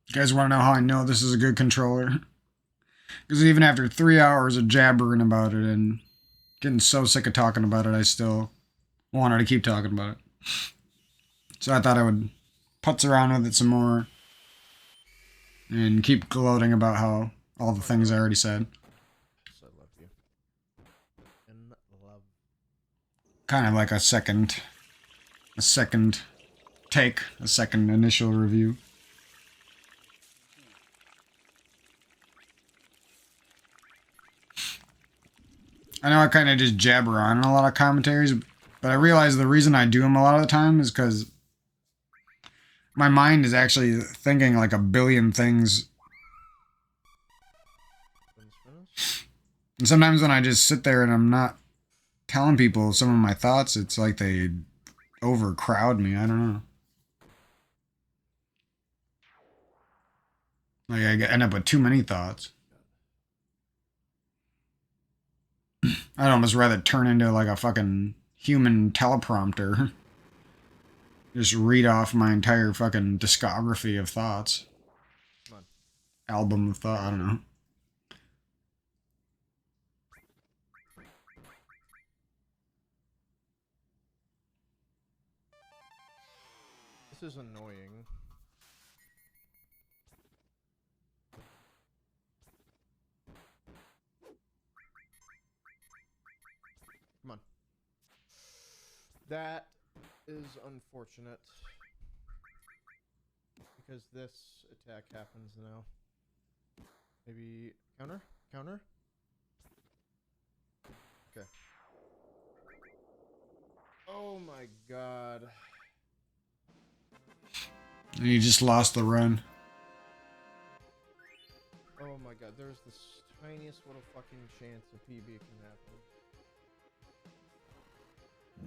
You guys want to know how I know this is a good controller? Because even after 3 hours of jabbering about it and getting so sick of talking about it, I still wanted to keep talking about it. So I thought I would putz around with it some more and keep gloating about how all the things I already said. I love you. And love. Kind of like a second take, a second initial review. I know I kind of just jabber on in a lot of commentaries, but I realize the reason I do them a lot of the time is because my mind is actually thinking like a billion things. And sometimes when I just sit there and I'm not telling people some of my thoughts, it's like they overcrowd me. I don't know. Like I end up with too many thoughts. I'd almost rather turn into like a fucking human teleprompter. Just read off my entire fucking discography of thoughts. Come on. Album of thought, I don't know. This is annoying. Come on. That is unfortunate. Because this attack happens now. Maybe counter? Counter? Okay. Oh my god. You just lost the run. Oh my god, there's the tiniest little fucking chance a PB can happen.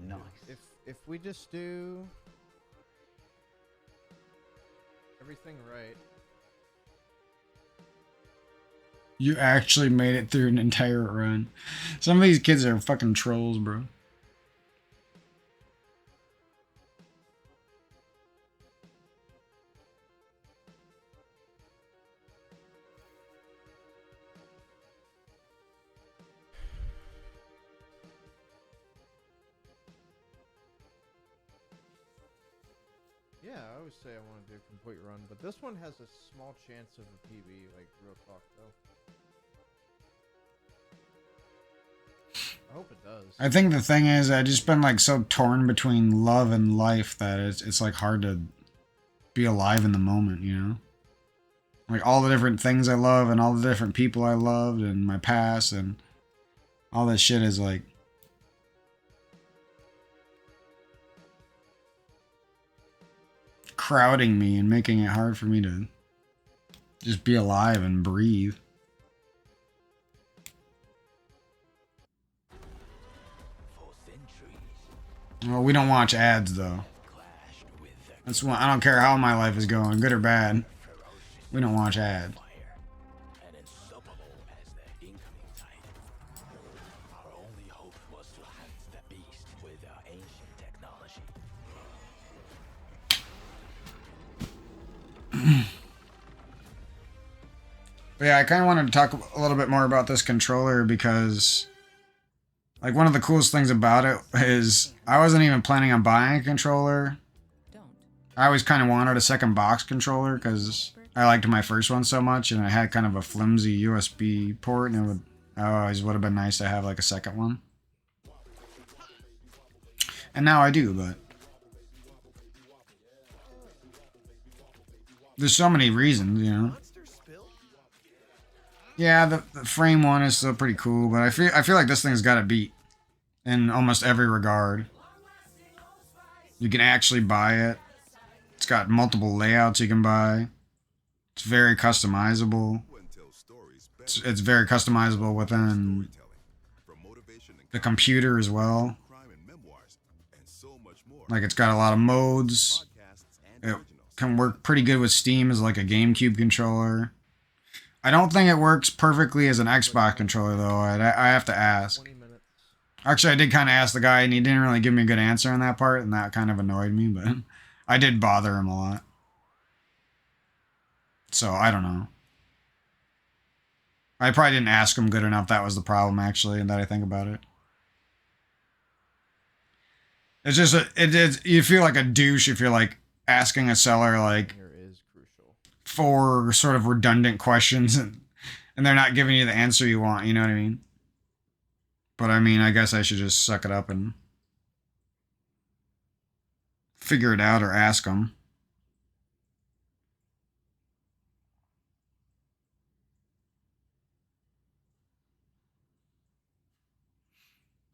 Nice. If we just do everything right. You actually made it through an entire run. Some of these kids are fucking trolls, bro. Yeah, I always say I want to do a complete run, but this one has a small chance of a PB, like real talk though. I hope it does. I think the thing is, I just been like so torn between love and life that it's like hard to be alive in the moment, you know? Like all the different things I love and all the different people I loved and my past and all this shit is like crowding me and making it hard for me to just be alive and breathe. Well, we don't watch ads though. That's one. I don't care how my life is going, good or bad. We don't watch ads. But yeah, I kind of wanted to talk a little bit more about this controller because, like, one of the coolest things about it is I wasn't even planning on buying a controller. I always kind of wanted a second box controller because I liked my first one so much, and it had kind of a flimsy USB port, and it always would have been nice to have like a second one. And now I do, but there's so many reasons, you know. Yeah, the frame one is still pretty cool, but I feel like this thing's got a beat in almost every regard. You can actually buy it. It's got multiple layouts you can buy. It's very customizable. It's very customizable within the computer as well. Like it's got a lot of modes. It can work pretty good with Steam as like a GameCube controller. I don't think it works perfectly as an Xbox controller, though. I have to ask. Actually, I did kind of ask the guy, and he didn't really give me a good answer on that part, and that kind of annoyed me, but I did bother him a lot. So I don't know. I probably didn't ask him good enough. That was the problem, actually, and that I think about it. It's just it is. You feel like a douche if you're like asking a seller like Here is crucial. 4 sort of redundant questions and they're not giving you the answer you want. You know what I mean? But I mean, I guess I should just suck it up and figure it out or ask them.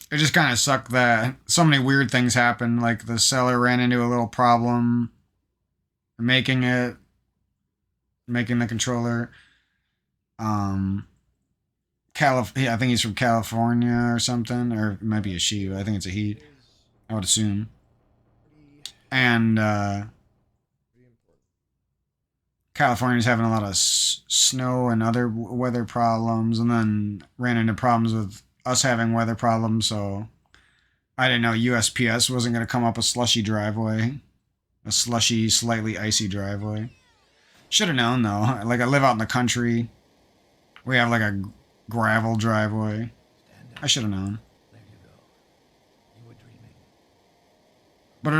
It just kind of sucked that so many weird things happened. Like the seller ran into a little problem making the controller. I think he's from California or something, or it might be a she. I think it's a he. I would assume. And California's having a lot of snow and other weather problems, and then ran into problems with us having weather problems. So I didn't know USPS wasn't going to come up a slushy driveway, a slushy, slightly icy driveway. Should have known though. Like I live out in the country. We have like a gravel driveway. I should have known. There you go. You were dreaming. But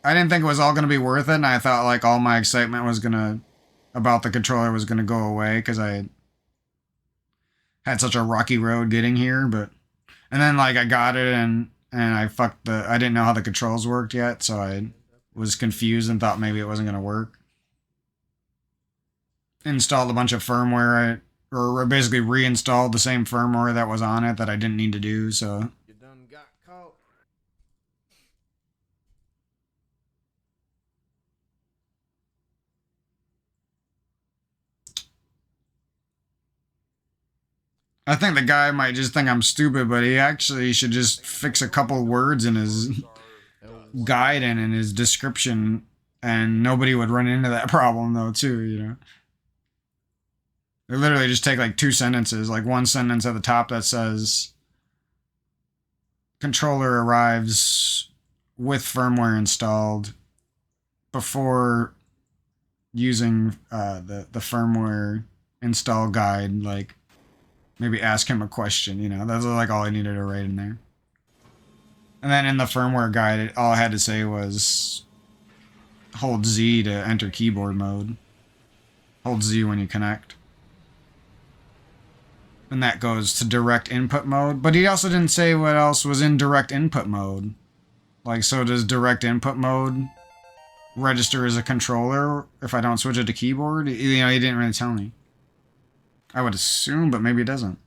I didn't think it was all going to be worth it, and I thought like all my excitement was about the controller was going to go away because I had such a rocky road getting here. And then like I got it and I I didn't know how the controls worked yet, so I was confused and thought maybe it wasn't going to work. Installed a bunch of firmware, or basically reinstalled the same firmware that was on it that I didn't need to do, so You done got caught. I think the guy might just think I'm stupid, but he actually should just fix a couple words in his guide and in his description, and nobody would run into that problem though too, you know. They literally just take like 2 sentences, like one sentence at the top that says controller arrives with firmware installed before using the firmware install guide, like maybe ask him a question, you know. That's like all I needed to write in there. And then in the firmware guide, all I had to say was hold Z to enter keyboard mode. Hold Z when you connect. And that goes to direct input mode. But he also didn't say what else was in direct input mode. Like, so does direct input mode register as a controller if I don't switch it to keyboard? You know, he didn't really tell me. I would assume, but maybe it doesn't.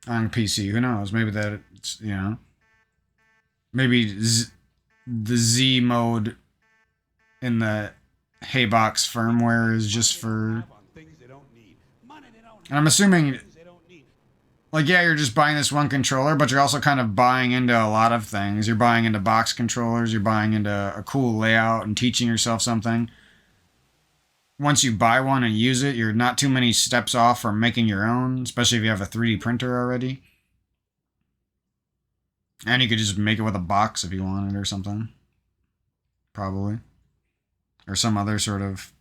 On PC, who knows? Maybe that's, you know. Maybe the Z mode in the Haybox firmware is just for... And I'm assuming... Like, yeah, you're just buying this one controller, but you're also kind of buying into a lot of things. You're buying into box controllers, you're buying into a cool layout and teaching yourself something. Once you buy one and use it, you're not too many steps off from making your own, especially if you have a 3D printer already. And you could just make it with a box if you wanted or something. Probably. Or some other sort of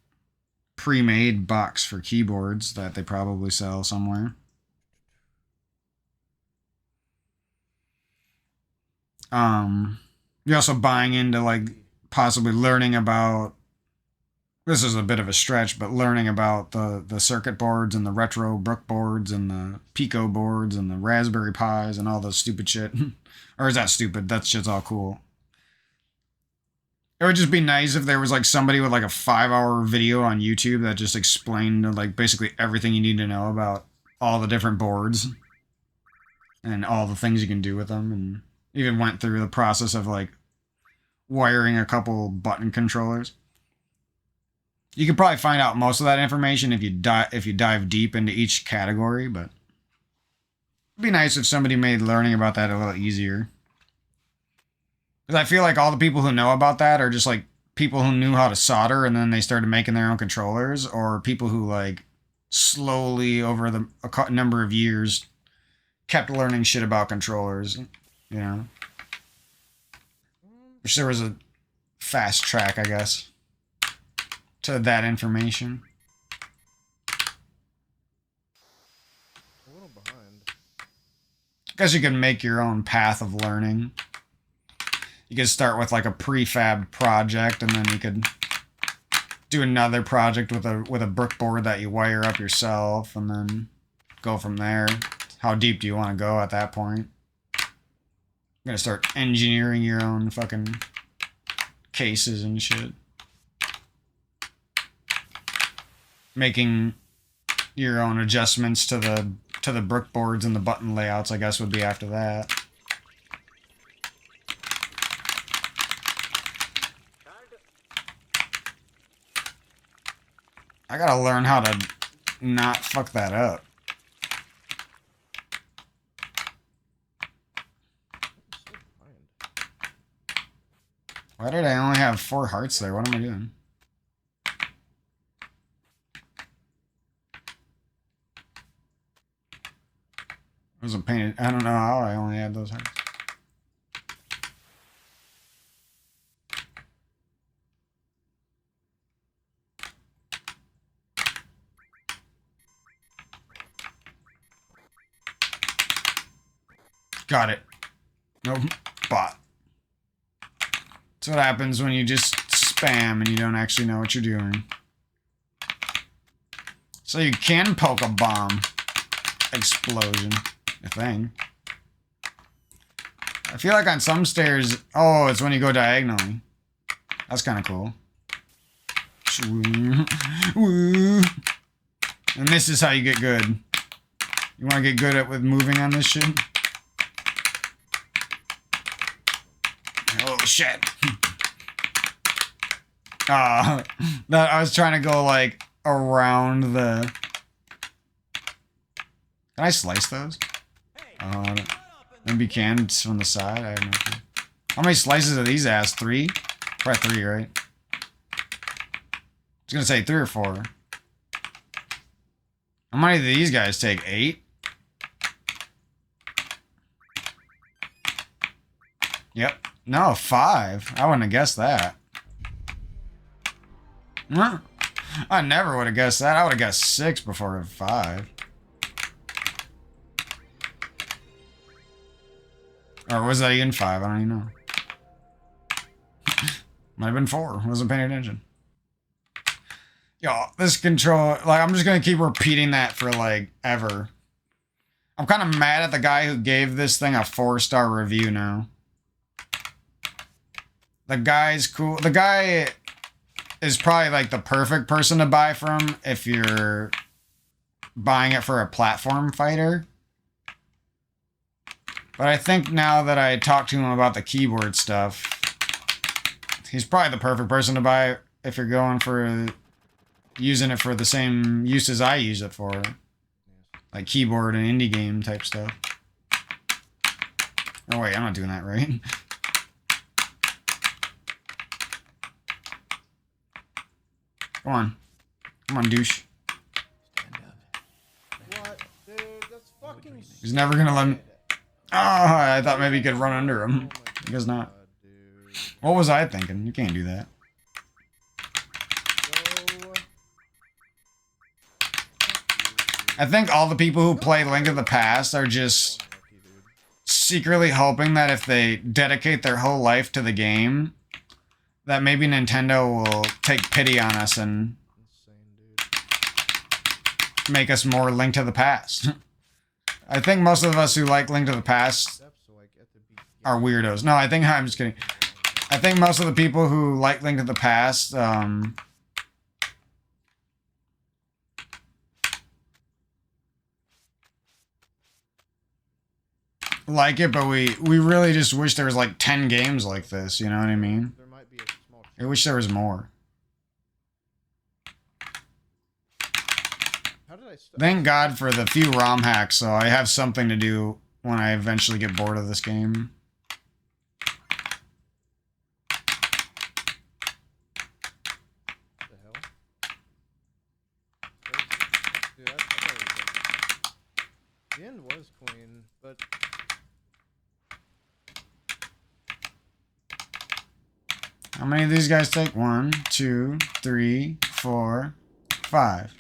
pre-made box for keyboards that they probably sell somewhere. You're also buying into like possibly learning about, this is a bit of a stretch, but learning about the circuit boards and the retro Brook boards and the Pico boards and the Raspberry Pis and all the stupid shit. Or is that stupid? That shit's all cool. It would just be nice if there was like somebody with like a 5-hour video on YouTube that just explained like basically everything you need to know about all the different boards and all the things you can do with them, and even went through the process of like wiring a couple button controllers. You could probably find out most of that information if you dive deep into each category, but it'd be nice if somebody made learning about that a little easier. Because I feel like all the people who know about that are just like people who knew how to solder and then they started making their own controllers, or people who like slowly over a number of years kept learning shit about controllers. You know, wish there was a fast track, I guess, to that information. guess you could make your own path of learning. You could start with like a prefab project, and then you could do another project with a brick board that you wire up yourself, and then go from there. How deep do you want to go at that point? You're gonna start engineering your own fucking cases and shit. Making your own adjustments to the brick boards and the button layouts, I guess, would be after that. I gotta learn how to not fuck that up. Why did I only have 4 hearts there? What am I doing? I wasn't painted. I don't know how I only had those hearts. Got it. Nope. Bot. That's what happens when you just spam and you don't actually know what you're doing. So you can poke a bomb. Explosion. A thing. I feel like on some stairs... Oh, it's when you go diagonally. That's kind of cool. And this is how you get good. You want to get good at with moving on this shit? Oh, shit. That I was trying to go, like, around the... Can I slice those? Maybe you can. It's from the side. I have no clue. How many slices of these ass? 3? Probably 3, right? I was gonna say 3 or 4. How many do these guys take? 8? Yep. No, 5. I wouldn't have guessed that. Huh? I never would have guessed that. I would have guessed 6 before 5. Or was that even 5? I don't even know. Might have been 4. Wasn't paying attention. Yo, this control... Like, I'm just gonna keep repeating that for, like, ever. I'm kind of mad at the guy who gave this thing a 4-star review now. The guy's cool. The guy is probably, like, the perfect person to buy from if you're buying it for a platform fighter. But I think now that I talked to him about the keyboard stuff, he's probably the perfect person to buy if you're going for using it for the same uses I use it for. Like keyboard and indie game type stuff. Oh wait, I'm not doing that right. Come on. Come on, douche. What? Dude, that's fucking He's never gonna let me... Oh, I thought maybe you could run under him. I guess not. What was I thinking? You can't do that. I think all the people who play Link to the Past are just secretly hoping that if they dedicate their whole life to the game, that maybe Nintendo will take pity on us and make us more Link to the Past. I think most of us who like Link to the Past are weirdos. No, I'm just kidding. I think most of the people who like Link to the Past, like it, but we really just wish there was like 10 games like this, you know what I mean? I wish there was more. Thank God for the few ROM hacks, so I have something to do when I eventually get bored of this game. What the hell? Dude, the end was clean, but... How many of these guys take? 1, 2, 3, 4, 5.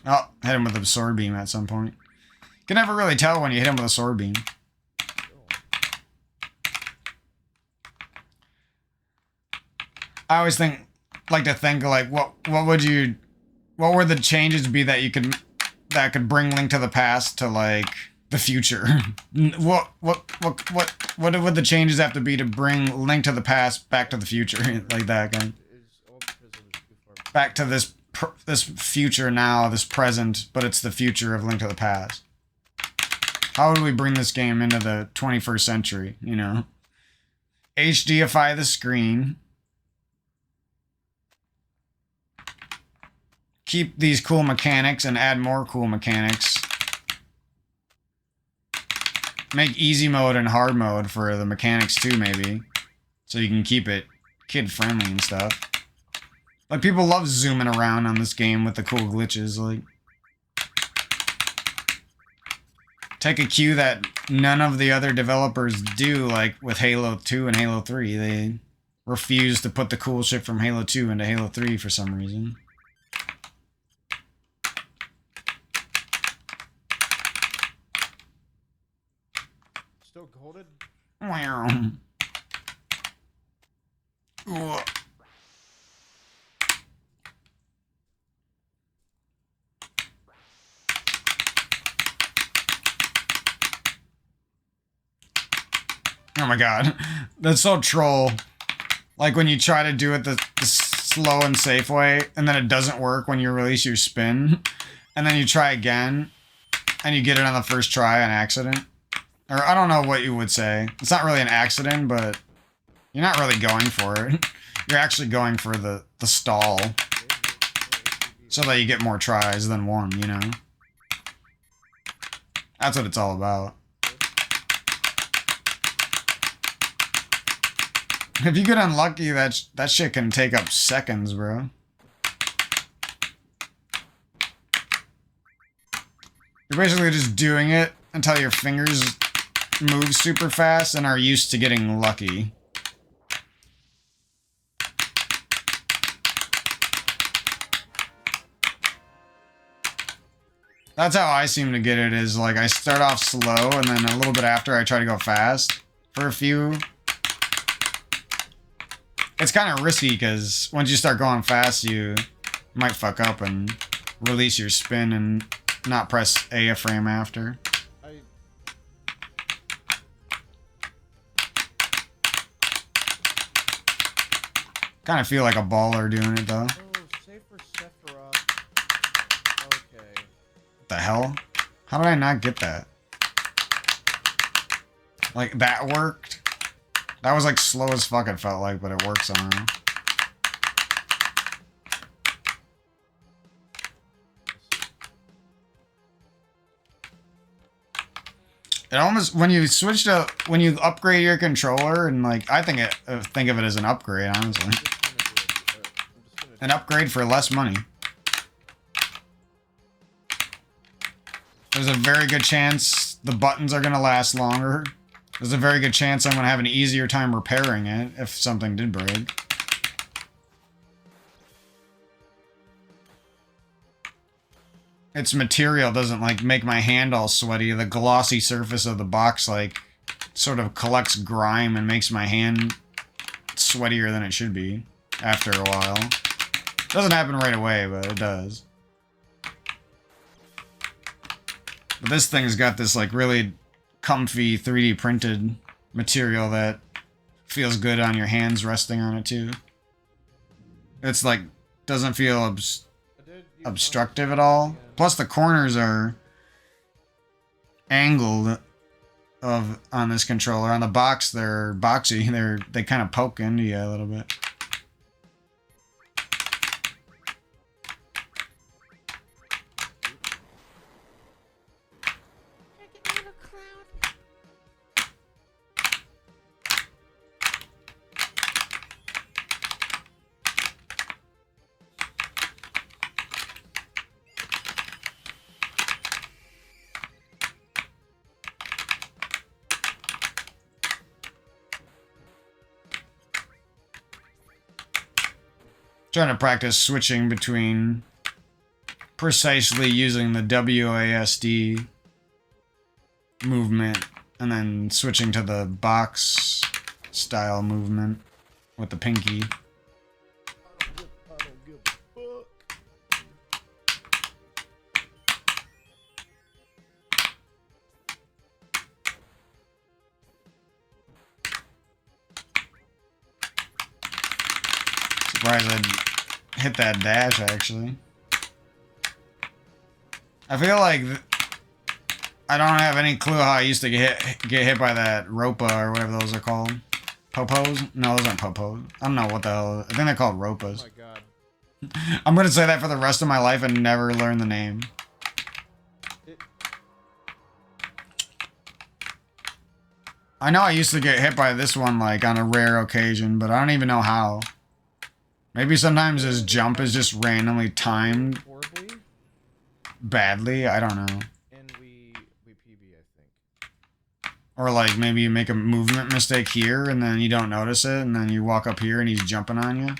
Oh, hit him with a sword beam at some point. You can never really tell when you hit him with a sword beam. I always like to think like what were the changes be that could bring Link to the Past to like the future? what would the changes have to be to bring Link to the Past back to the future like that again? Back to this future now, this present, but it's the future of Link to the Past. How would we bring this game into the 21st century, you know? HDify the screen. Keep these cool mechanics and add more cool mechanics. Make easy mode and hard mode for the mechanics too, maybe. So you can keep it kid-friendly and stuff. Like, people love zooming around on this game with the cool glitches, like... Take a cue that none of the other developers do, like with Halo 2 and Halo 3. They refuse to put the cool shit from Halo 2 into Halo 3 for some reason. Still golded? Wow. Ooh. Oh my god. That's so troll. Like when you try to do it the slow and safe way, and then it doesn't work when you release your spin, and then you try again, and you get it on the first try on accident. Or I don't know what you would say. It's not really an accident, but you're not really going for it. You're actually going for the stall. So that you get more tries than one, you know? That's what it's all about. If you get unlucky, that shit can take up seconds, bro. You're basically just doing it until your fingers move super fast and are used to getting lucky. That's how I seem to get it, is like I start off slow and then a little bit after I try to go fast for a few. It's kind of risky because once you start going fast, you might fuck up and release your spin and not press A a frame after. Kind of feel like a baller doing it though. Oh, save for Sephiroth. Okay. What the hell? How did I not get that? Like, that worked? That was like slow as fuck, it felt like, but it worked somehow. It almost, when you switch to, when you upgrade your controller, and like, I think of it as an upgrade, honestly. An upgrade for less money. There's a very good chance the buttons are going to last longer. There's a very good chance I'm going to have an easier time repairing it if something did break. Its material doesn't like make my hand all sweaty. The glossy surface of the box like sort of collects grime and makes my hand sweatier than it should be after a while. Doesn't happen right away, but it does. But this thing's got this like really comfy 3D printed material that feels good on your hands resting on it too. It's like, doesn't feel obstructive at all. Plus the corners are angled on this controller. On the box, they're boxy. They kind of poke into you a little bit. Trying to practice switching between precisely using the WASD movement and then switching to the box style movement with the pinky. surprised I'd hit that dash, actually. I feel like I don't have any clue how I used to get hit by that ropa or whatever those are called. Popos? No, those aren't popos. I don't know what the hell. I think they're called ropas. Oh my god. I'm gonna say that for the rest of my life and never learn the name. I know I used to get hit by this one, like, on a rare occasion, but I don't even know how. Maybe sometimes his jump is just randomly timed Horribly. badly. I don't know. And we PB, I think. Or, like, maybe you make a movement mistake here, and then you don't notice it, and then you walk up here and he's jumping on you.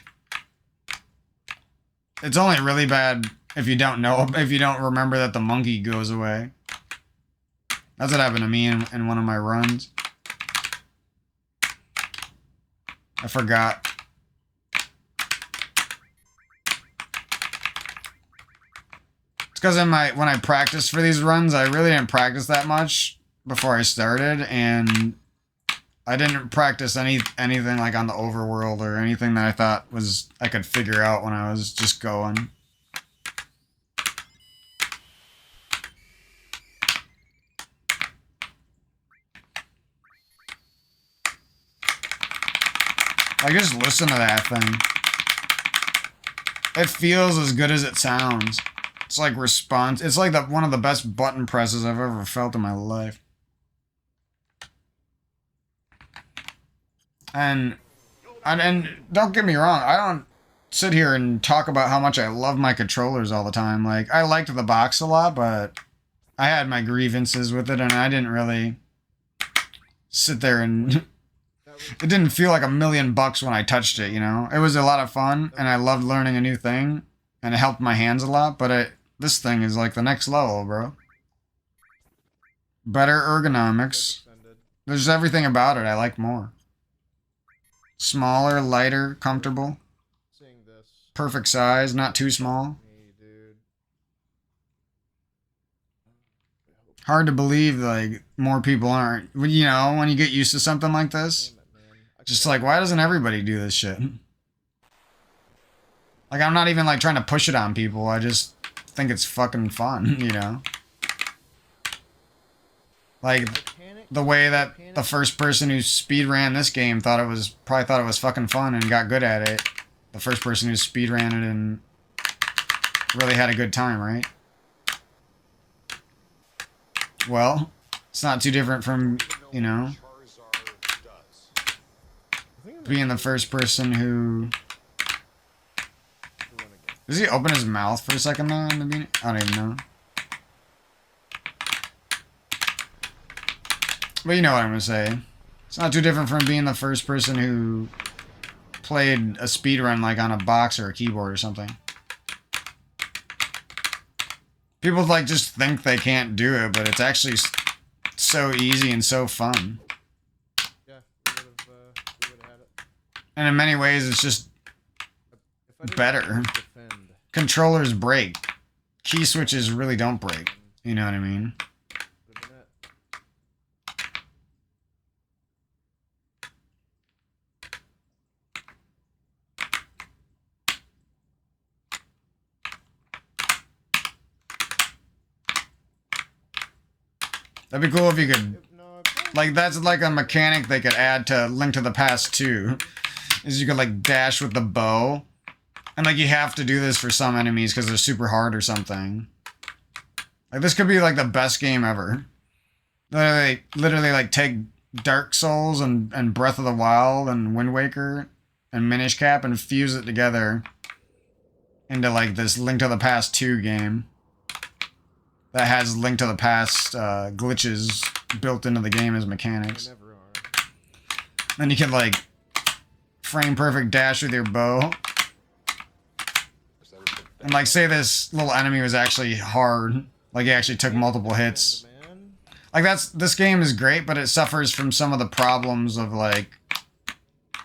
It's only really bad if you don't know, if you don't remember that the monkey goes away. That's what happened to me in one of my runs. I forgot. It's because when I practiced for these runs, I really didn't practice that much before I started, and I didn't practice anything like on the overworld or anything that I thought was I could figure out when I was just going. Like, just listen to that thing. It feels as good as it sounds. It's like response. It's like one of the best button presses I've ever felt in my life. And don't get me wrong, I don't sit here and talk about how much I love my controllers all the time. Like, I liked the box a lot, but I had my grievances with it, and I didn't really sit there and... It didn't feel like $1 million when I touched it, you know? It was a lot of fun, and I loved learning a new thing, and it helped my hands a lot, but this thing is like the next level, bro. Better ergonomics. There's everything about it I like more. Smaller, lighter, comfortable. Perfect size, not too small. Hard to believe, like, more people aren't. You know, when you get used to something like this, just like, why doesn't everybody do this shit? Like, I'm not even, like, trying to push it on people. I just think it's fucking fun, you know? Like, the way that the first person who speedran this game probably thought it was fucking fun and got good at it. The first person who speedran it and really had a good time, right? Well, it's not too different from, you know, being the first person who... Does he open his mouth for a second though in the beginning? I don't even know. But you know what I'm gonna say. It's not too different from being the first person who played a speedrun like on a box or a keyboard or something. People like just think they can't do it, but it's actually so easy and so fun. Yeah, we would've had it. And in many ways, it's just better. Controllers break. Key switches really don't break. You know what I mean? That'd be cool if you could... Like, that's like a mechanic they could add to Link to the Past 2. Is you could, like, dash with the bow. And, like, you have to do this for some enemies because they're super hard or something. Like, this could be, like, the best game ever. Literally like, take Dark Souls and Breath of the Wild and Wind Waker and Minish Cap and fuse it together into, like, this Link to the Past 2 game. That has Link to the Past glitches built into the game as mechanics. Then you can, like, frame perfect dash with your bow. And, like, say this little enemy was actually hard. Like, he actually took multiple hits. Like, this game is great, but it suffers from some of the problems of, like,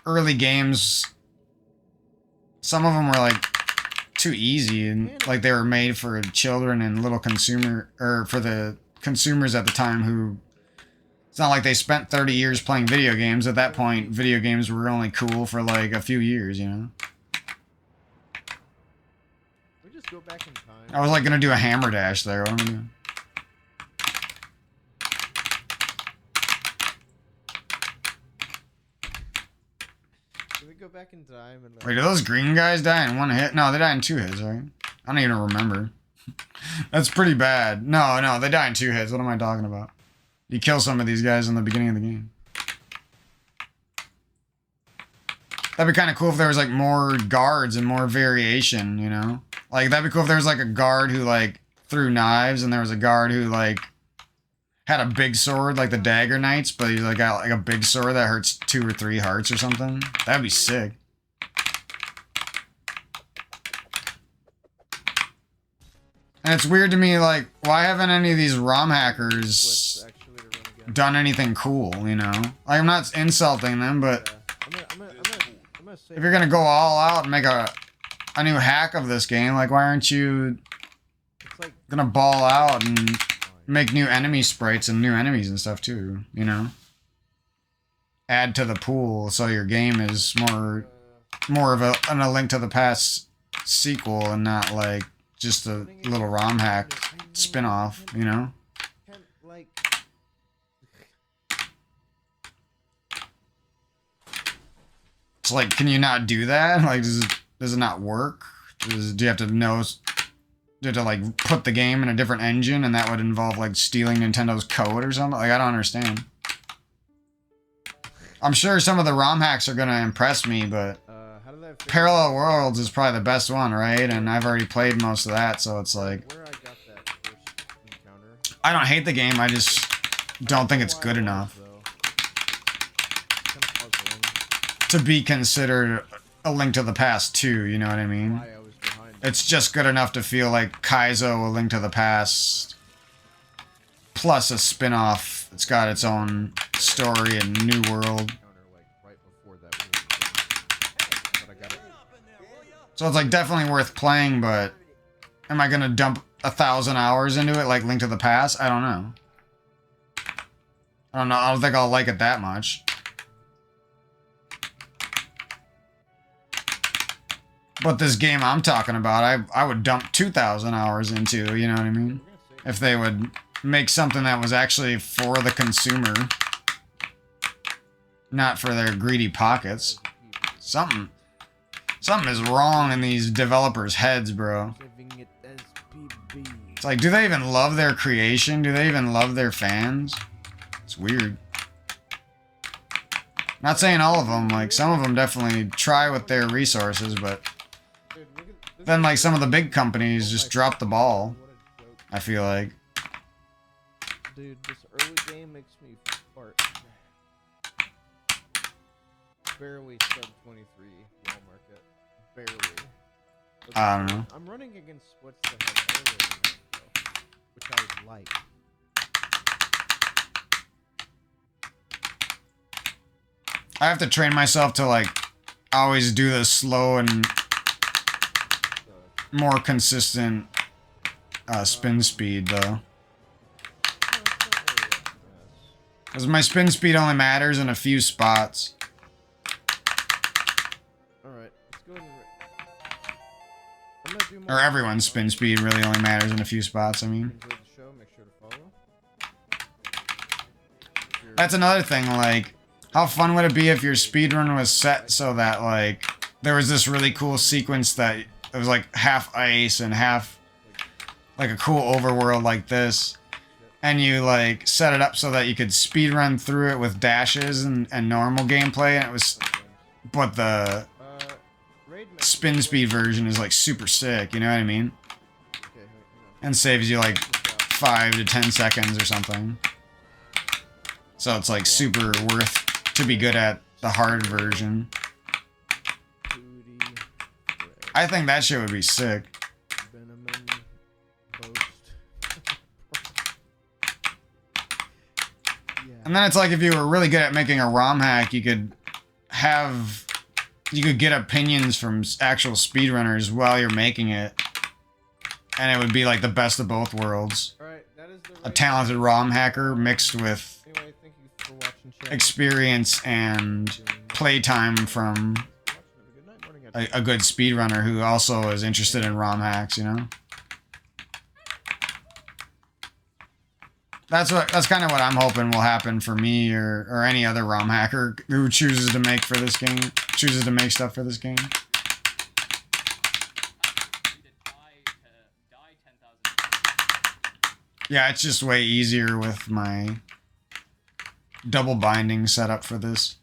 early games. Some of them were, like, too easy, and like they were made for children and little consumer, or for the consumers at the time who, it's not like they spent 30 years playing video games. At that point, video games were only cool for like a few years, you know? go back in time. I was like gonna do a hammer dash there. What am I doing? Can we go back in time and? Wait, do those green guys die in one hit? No, they die in 2 hits, right? I don't even remember. That's pretty bad. No, they die in 2 hits. What am I talking about? You kill some of these guys in the beginning of the game. That'd be kind of cool if there was like more guards and more variation, you know? Like that'd be cool if there was like a guard who like threw knives and there was a guard who like had a big sword like the Dagger Knights, but he's like got like a big sword that hurts 2 or 3 hearts or something. That'd be sick. And it's weird to me, like, why haven't any of these ROM hackers done anything cool, you know? Like, I'm not insulting them, but if you're gonna go all out and make a new hack of this game, like, why aren't you gonna ball out and make new enemy sprites and new enemies and stuff too, you know? Add to the pool so your game is more of a Link to the Past sequel and not like just a little ROM hack spin-off, you know? It's like, can you not do that? Like, does it not work? Do you have to know? Do you have to like put the game in a different engine, and that would involve like stealing Nintendo's code or something? Like, I don't understand. I'm sure some of the ROM hacks are gonna impress me, but Parallel Worlds is probably the best one, right? And I've already played most of that, so it's like I don't hate the game. I just don't think it's good enough to be considered a Link to the Past 2, you know what I mean? It's just good enough to feel like Kaizo, a Link to the Past, plus a spin-off. It's got its own story and new world. So it's like definitely worth playing, but am I gonna dump 1,000 hours into it like Link to the Past? I don't know. I don't think I'll like it that much. But this game I'm talking about, I would dump 2,000 hours into, you know what I mean? If they would make something that was actually for the consumer, not for their greedy pockets. Something is wrong in these developers' heads, bro. It's like, do they even love their creation? Do they even love their fans? It's weird. Not saying all of them, like, some of them definitely try with their resources, but then, like, some of the big companies just drop the ball, I feel like. Dude, this early game makes me fart. Barely sub 23 wall market. Barely. I don't know. I'm running against what's the head earlier than that, though, which I would like. I have to train myself to, like, always do the slow and more consistent spin speed, though. Because my spin speed only matters in a few spots. Alright, let's go ahead and... I'm gonna do more... Or everyone's spin speed really only matters in a few spots, I mean. Enjoy the show, make sure to follow. That's another thing, like, how fun would it be if your speedrun was set so that, like, there was this really cool sequence that it was, like, half ice and half, like, a cool overworld like this. And you, like, set it up so that you could speedrun through it with dashes and normal gameplay, and it was... But the spin speed version is, like, super sick, you know what I mean? And saves you, like, 5 to 10 seconds or something. So it's, like, super worth to be good at the hard version. I think that shit would be sick. And then it's like if you were really good at making a ROM hack, you could get opinions from actual speedrunners while you're making it. And it would be like the best of both worlds. A talented ROM hacker mixed with experience and playtime from a good speedrunner who also is interested in ROM hacks, you know? That's kind of what I'm hoping will happen for me or any other ROM hacker who chooses to make stuff for this game. Yeah, it's just way easier with my double binding setup for this.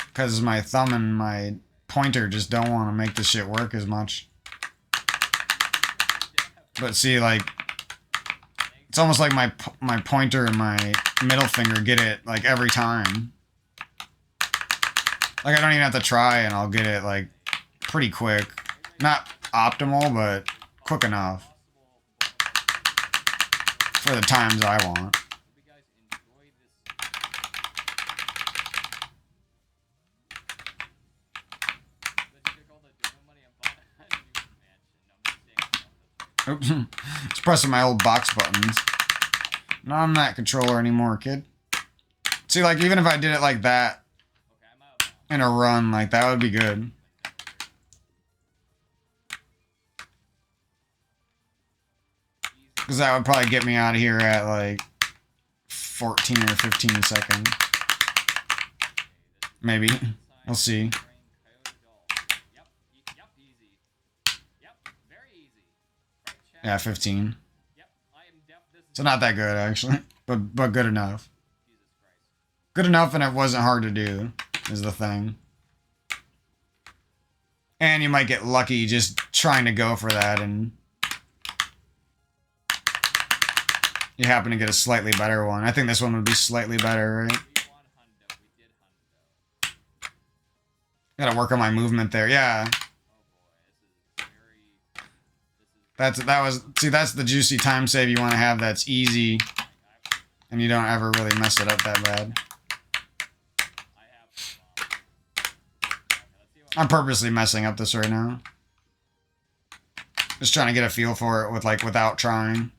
Because my thumb and my pointer just don't want to make this shit work as much. But see, like, it's almost like my pointer and my middle finger get it, like, every time. Like, I don't even have to try and I'll get it, like, pretty quick. Not optimal, but quick enough. For the times I want. Oops. Just pressing my old box buttons. Not on that controller anymore, kid. See, like, even if I did it like that in a run, like, that would be good. Because that would probably get me out of here at, like, 14 or 15 seconds. Maybe. We'll see. Yeah, 15. So not that good, actually. But good enough. Good enough and it wasn't hard to do, is the thing. And you might get lucky just trying to go for that and you happen to get a slightly better one. I think this one would be slightly better, right? Gotta work on my movement there, yeah. That's the juicy time save you want to have that's easy and you don't ever really mess it up that bad. I'm purposely messing up this right now. Just trying to get a feel for it with without trying.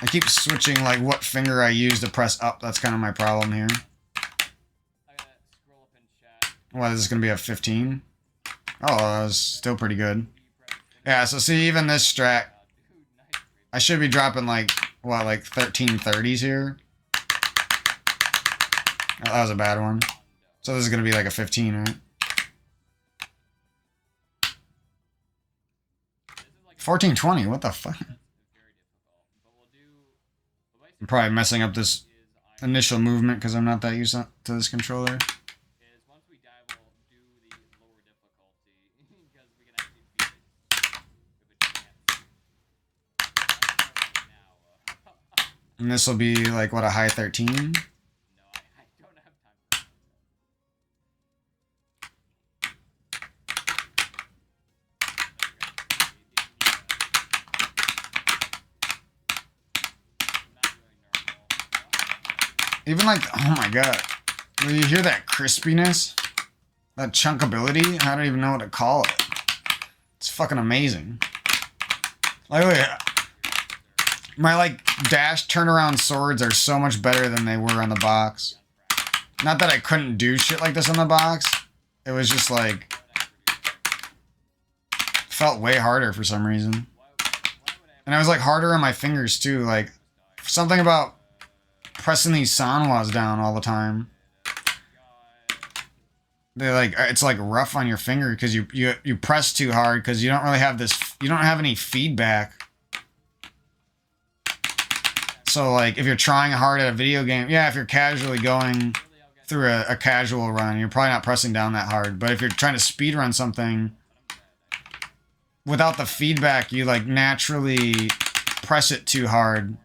I keep switching like what finger I use to press up. That's kind of my problem here. What, is this going to be a 15? Oh, that was still pretty good. Yeah, so see, even this strat, I should be dropping like, what, like 1330s here? Oh, that was a bad one. So this is going to be like a 15, right? 1420, what the fuck? I'm probably messing up this initial movement because I'm not that used to this controller. And this will be like, what, a high 13? Even like, oh my god. When you hear that crispiness? That chunkability? I don't even know what to call it. It's fucking amazing. Like, look at my, like, dash turnaround swords are so much better than they were on the box. Not that I couldn't do shit like this on the box. It was just, like, felt way harder for some reason. And it was, like, harder on my fingers, too. Like, something about pressing these sanwas down all the time. They like, it's like rough on your finger because you press too hard because you don't really have this, you don't have any feedback. So like if you're trying hard at a video game, yeah, if you're casually going through a casual run, you're probably not pressing down that hard. But if you're trying to speed run something without the feedback, you like naturally press it too hard.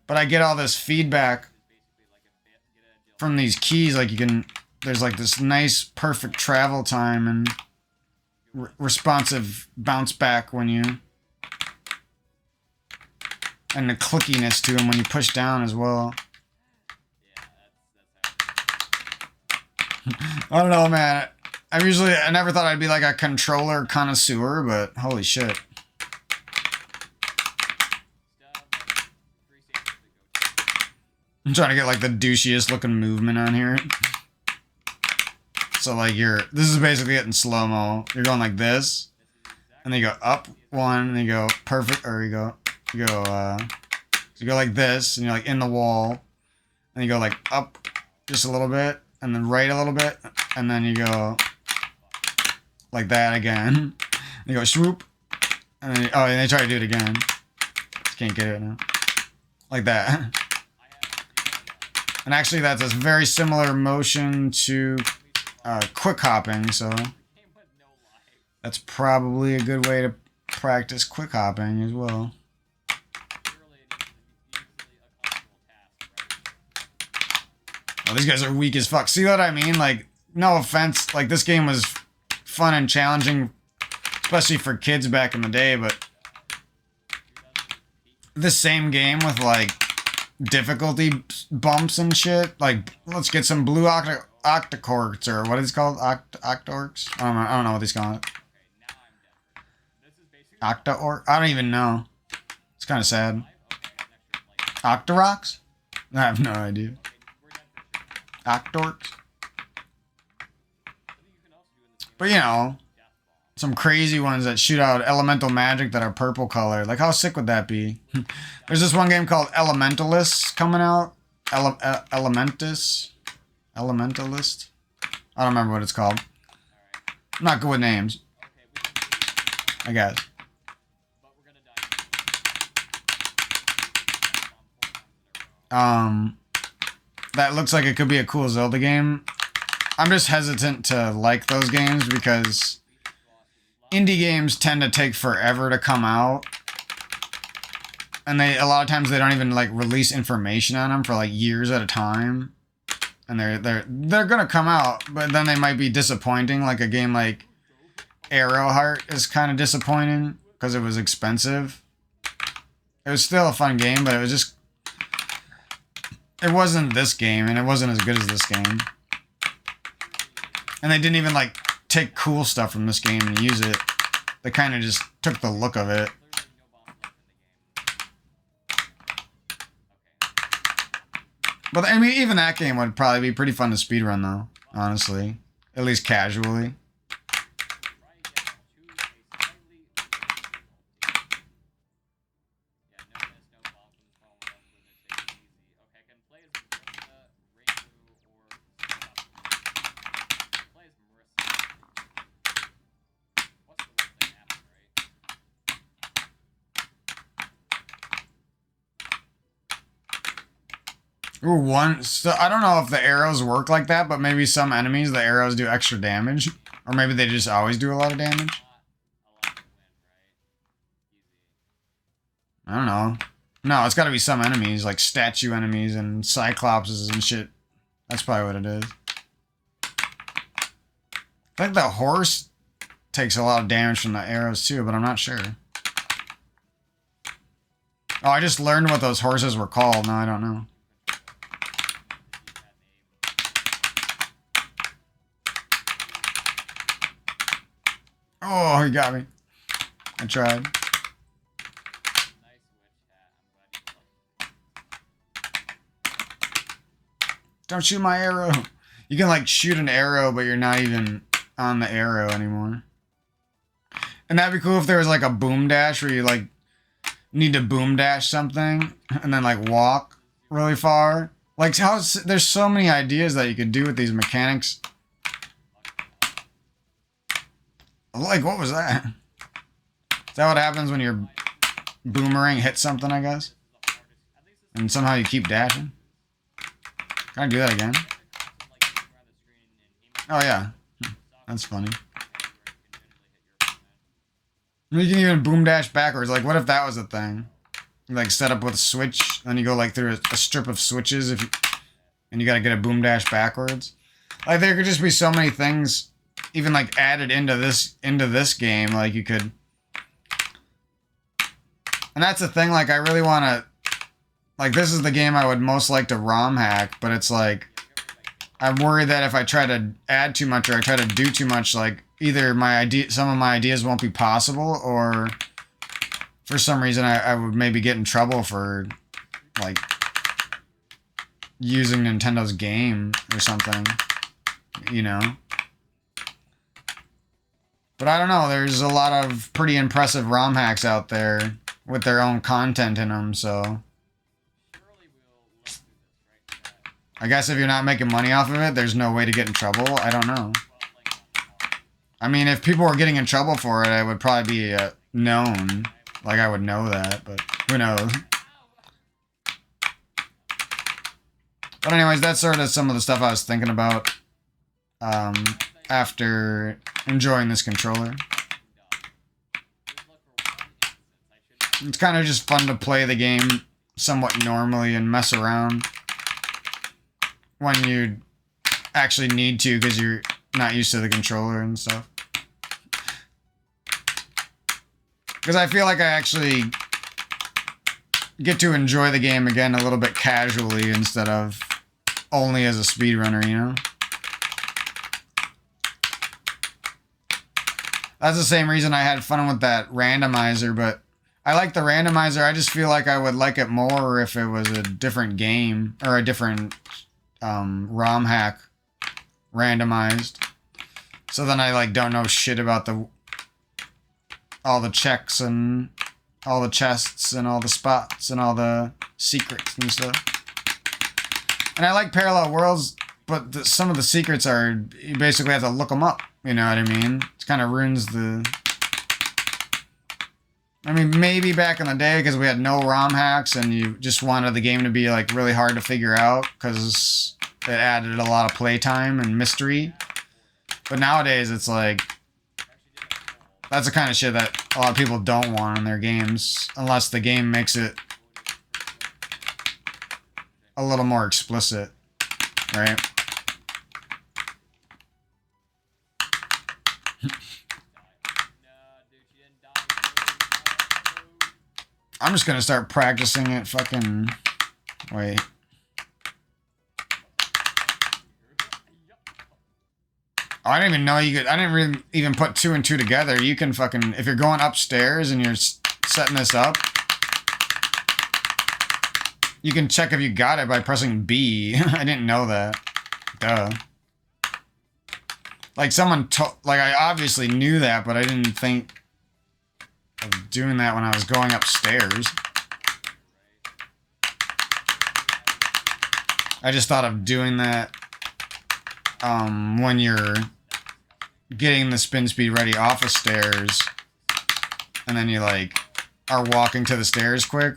But I get all this feedback from these keys, like you can, there's like this nice perfect travel time and responsive bounce back when you, and the clickiness to them when you push down as well. I don't know, man. I never thought I'd be like a controller connoisseur, but holy shit. I'm trying to get like the douchiest looking movement on here. So like this is basically it in slow-mo. You're going like this, and then you go up one, and then you go perfect, or you go like this, and you're like in the wall, and you go like up just a little bit, and then right a little bit, and then you go like that again. And you go swoop, and then and they try to do it again. Just can't get it now. Like that. And actually that's a very similar motion to quick hopping, so that's probably a good way to practice quick hopping as well. Oh, these guys are weak as fuck. See what I mean? Like, no offense, like this game was fun and challenging, especially for kids back in the day, but this same game with like difficulty bumps and shit, like let's get some blue octocorks, or what is it called? Octorks? I don't know what these call it. Octork? I don't even know. It's kind of sad. Octoroks? I have no idea. Octorks? But you know, some crazy ones that shoot out elemental magic that are purple color. Like, how sick would that be? There's this one game called Elementalist coming out. Elementalist? I don't remember what it's called. I'm not good with names, I guess. That looks like it could be a cool Zelda game. I'm just hesitant to like those games because indie games tend to take forever to come out, and a lot of times they don't even like release information on them for like years at a time, and they're gonna come out, but then they might be disappointing. Like a game like Arrowheart is kind of disappointing because it was expensive. It was still a fun game, but it wasn't this game, and it wasn't as good as this game. And they didn't even like take cool stuff from this game and use it. They kind of just took the look of it. But I mean, even that game would probably be pretty fun to speedrun though, honestly. At least casually. Ooh, so I don't know if the arrows work like that, but maybe some enemies, the arrows do extra damage. Or maybe they just always do a lot of damage. I don't know. No, it's gotta be some enemies, like statue enemies and cyclopses and shit. That's probably what it is. I think the horse takes a lot of damage from the arrows too, but I'm not sure. Oh, I just learned what those horses were called. No, I don't know. Oh, he got me. I tried. Don't shoot my arrow. You can like shoot an arrow, but you're not even on the arrow anymore. And that'd be cool if there was like a boom dash where you like need to boom dash something and then like walk really far. Like there's so many ideas that you could do with these mechanics. Like, what was that? Is that what happens when your boomerang hits something, I guess? And somehow you keep dashing? Can I do that again? Oh, yeah. That's funny. You can even boom dash backwards. Like, what if that was a thing? You, like, set up with a switch, and you go, like, through a strip of switches, and you gotta get a boom dash backwards. Like, there could just be so many things even like added into this game. Like you could, and that's the thing, like I really want to, like this is the game I would most like to ROM hack, but it's like I'm worried that if I try to add too much or I try to do too much, like either some of my ideas won't be possible, or for some reason I would maybe get in trouble for like using Nintendo's game or something, you know? But I don't know, there's a lot of pretty impressive ROM hacks out there with their own content in them, so... I guess if you're not making money off of it, there's no way to get in trouble. I don't know. I mean, if people were getting in trouble for it, it would probably be known. Like, I would know that, but who knows? But anyways, that's sort of some of the stuff I was thinking about after enjoying this controller. It's kind of just fun to play the game somewhat normally and mess around when you actually need to because you're not used to the controller and stuff. Because I feel like I actually get to enjoy the game again a little bit casually instead of only as a speedrunner, you know? That's the same reason I had fun with that randomizer, but I like the randomizer. I just feel like I would like it more if it was a different game or a different ROM hack randomized. So then I like don't know shit about all the checks and all the chests and all the spots and all the secrets and stuff. And I like parallel worlds, but some of the secrets are, you basically have to look them up. You know what I mean? It kind of ruins the... I mean, maybe back in the day because we had no ROM hacks and you just wanted the game to be like really hard to figure out because it added a lot of playtime and mystery. But nowadays it's like, that's the kind of shit that a lot of people don't want in their games unless the game makes it a little more explicit, right? I'm just gonna start practicing it fucking... Wait. Oh, I didn't even know you could... I didn't really even put 2 and 2 together. You can fucking... If you're going upstairs and you're setting this up, you can check if you got it by pressing B. I didn't know that. Duh. Like, someone told... Like, I obviously knew that, but I didn't think of doing that when I was going upstairs. I just thought of doing that when you're getting the spin speed ready off of stairs and then you like are walking to the stairs quick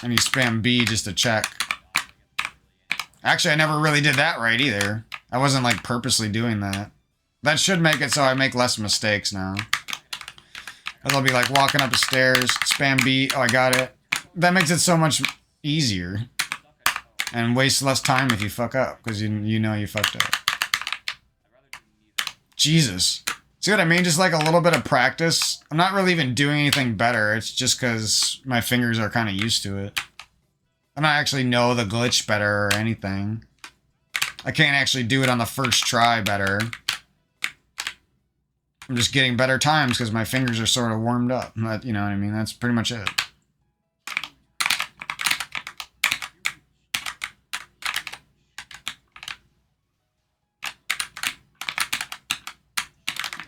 and you spam B just to check. Actually, I never really did that right either. I wasn't like purposely doing that. That should make it so I make less mistakes now. I'll be like walking up the stairs, spam B, oh I got it. That makes it so much easier. And waste less time if you fuck up, because you know you fucked up. Jesus. See what I mean? Just like a little bit of practice. I'm not really even doing anything better. It's just because my fingers are kind of used to it. I don't actually know the glitch better or anything. I can't actually do it on the first try better. I'm just getting better times because my fingers are sort of warmed up. But, you know what I mean? That's pretty much it.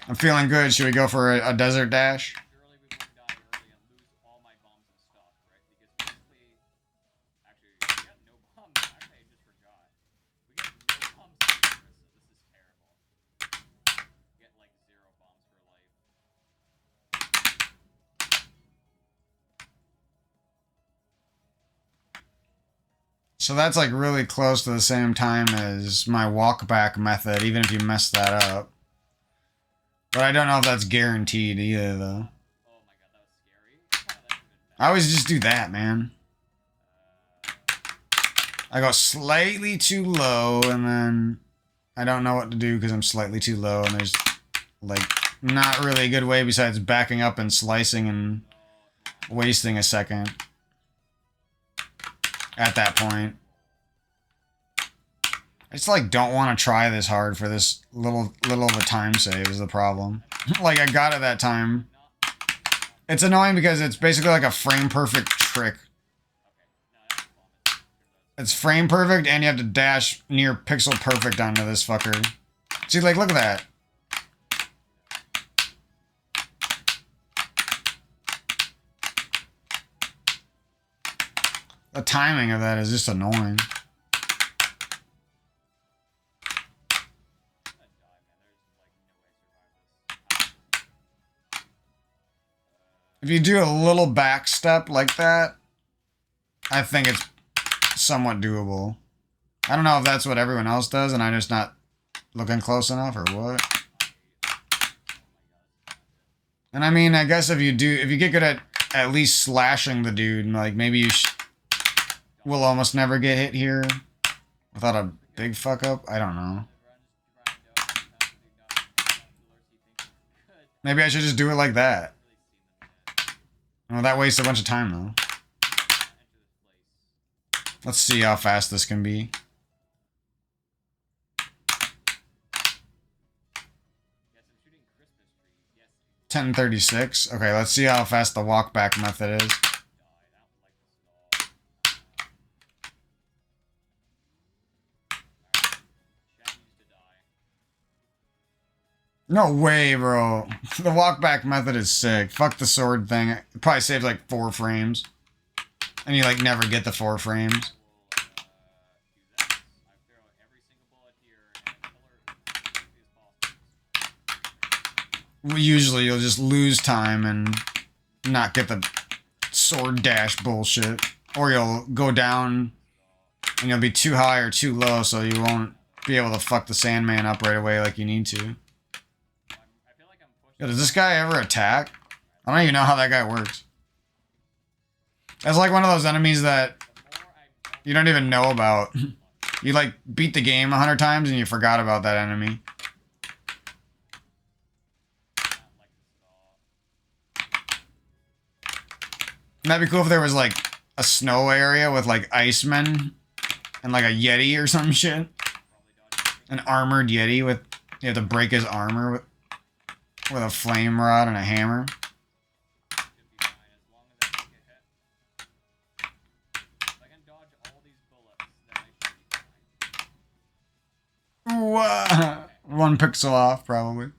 I'm feeling good. Should we go for a desert dash? So that's like really close to the same time as my walk back method, even if you mess that up. But I don't know if that's guaranteed either, though. I always just do that, man. I go slightly too low, and then I don't know what to do because I'm slightly too low, and there's, like, not really a good way besides backing up and slicing and wasting a second at that point. I just, like, don't want to try this hard for this little of a time save is the problem. Like, I got it that time. It's annoying because it's basically like a frame-perfect trick. It's frame perfect, and you have to dash near pixel perfect onto this fucker. See, like, look at that. The timing of that is just annoying. If you do a little back step like that, I think it's somewhat doable. I don't know if that's what everyone else does and I'm just not looking close enough or what. And I mean, I guess if you get good at least slashing the dude, like maybe you will almost never get hit here without a big fuck up. I don't know. Maybe I should just do it like that. Well, that wastes a bunch of time, though. Let's see how fast this can be. 10:36. Okay, let's see how fast the walk back method is. No way, bro. The walk back method is sick. Fuck the sword thing. It probably saves like 4 frames. And you like never get the 4 frames. Usually you'll just lose time and not get the sword dash bullshit. Or you'll go down and you'll be too high or too low, so you won't be able to fuck the Sandman up right away like you need to. Yo, does this guy ever attack? I don't even know how that guy works. That's like one of those enemies that you don't even know about. You like beat the game 100 times and you forgot about that enemy. That'd be cool if there was like a snow area with like Icemen and like a Yeti or some shit. An armored Yeti with, you have to break his armor with a flame rod and a hammer. Whoa. 1 pixel off, probably.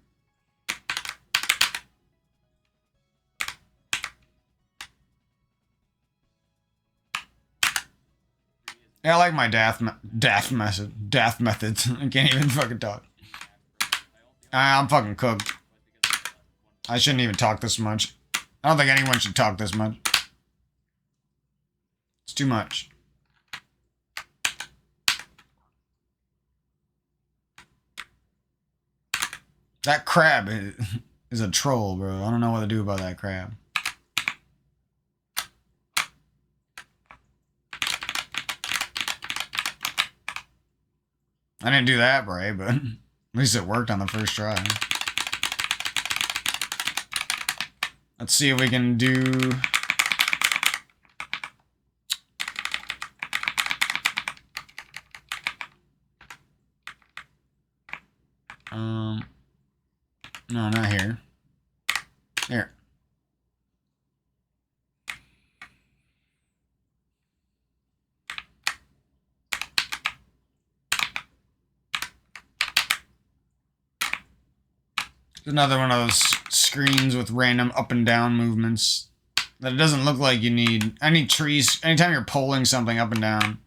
Yeah, I like my daft methods. I can't even fucking talk. I'm fucking cooked. I shouldn't even talk this much. I don't think anyone should talk this much. It's too much. That crab is a troll, bro. I don't know what to do about that crab. I didn't do that right, but at least it worked on the first try. Let's see if we can do... No, not here. Here. Another one of those screens with random up and down movements that it doesn't look like you need. I need trees. Anytime you're pulling something up and down.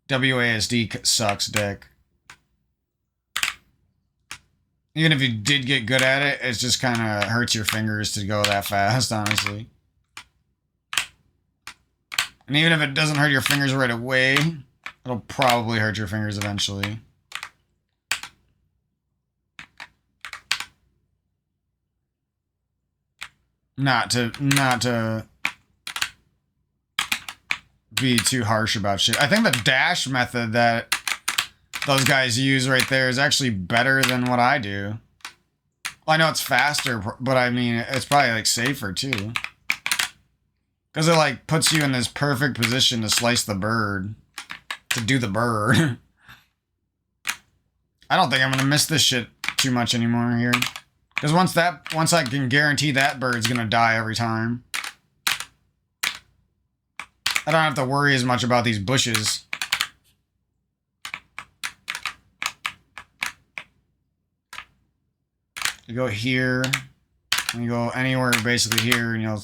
WASD sucks dick. Even if you did get good at it, it just kind of hurts your fingers to go that fast, honestly. And even if it doesn't hurt your fingers right away, it'll probably hurt your fingers eventually. Not to be too harsh about shit. I think the dash method that those guys use right there is actually better than what I do. Well, I know it's faster, but I mean, it's probably like safer too. Because it like puts you in this perfect position to slice the bird. To do the bird. I don't think I'm gonna miss this shit too much anymore here. Because once I can guarantee that bird's gonna die every time. I don't have to worry as much about these bushes. You go here, and you go anywhere basically here, and you'll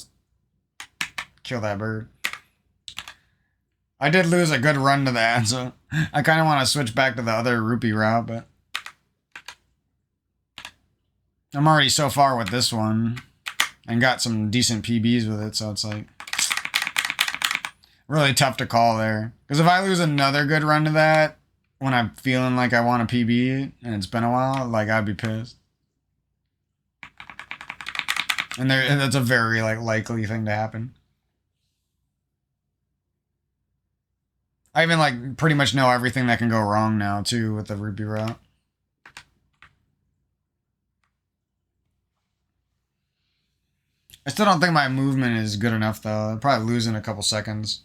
kill that bird. I did lose a good run to that, so I kind of want to switch back to the other rupee route, but I'm already so far with this one and got some decent PBs with it, so it's like really tough to call there. Because if I lose another good run to that when I'm feeling like I want a PB and it's been a while, like I'd be pissed. And that's a very like likely thing to happen. I even like pretty much know everything that can go wrong now too with the rupee route. I still don't think my movement is good enough though. I'll probably lose in a couple seconds.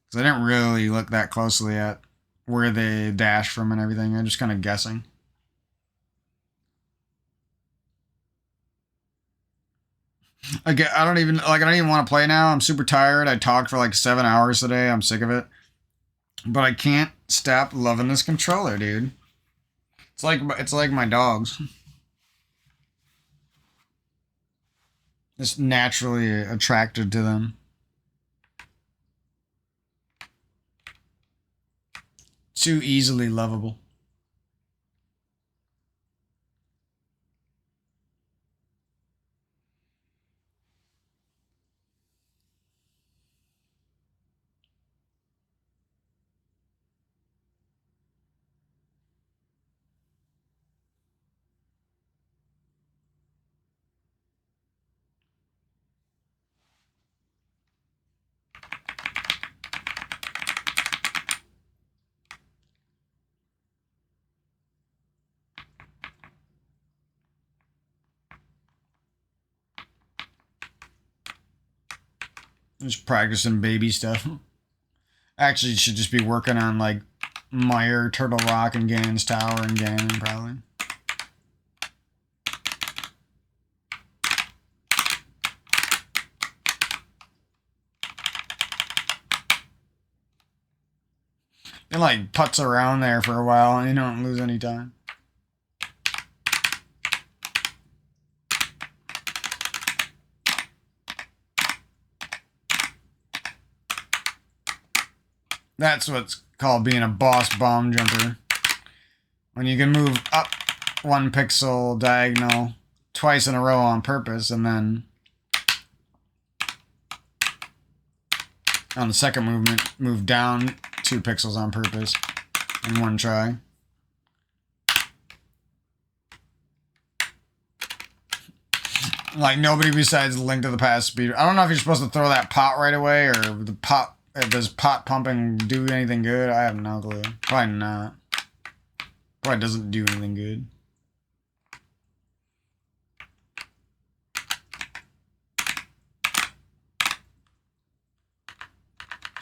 Because I didn't really look that closely at where they dash from and everything. I'm just kind of guessing. I don't even want to play now. I'm super tired. I talked for like 7 hours today. I'm sick of it. But I can't stop loving this controller, dude. It's like my dogs. Just naturally attracted to them. Too easily lovable. Just practicing baby stuff. Actually, should just be working on like Meyer, Turtle Rock, and Ganon's Tower and Ganon probably. It like putts around there for a while and you don't lose any time. That's what's called being a boss bomb jumper. When you can move up 1 pixel diagonal twice in a row on purpose, and then on the second movement, move down 2 pixels on purpose in one try. Like nobody besides Link to the Past speed. I don't know if you're supposed to throw that pot right away or the pot. Does pot pumping do anything good? I have no clue. Probably not. Probably doesn't do anything good.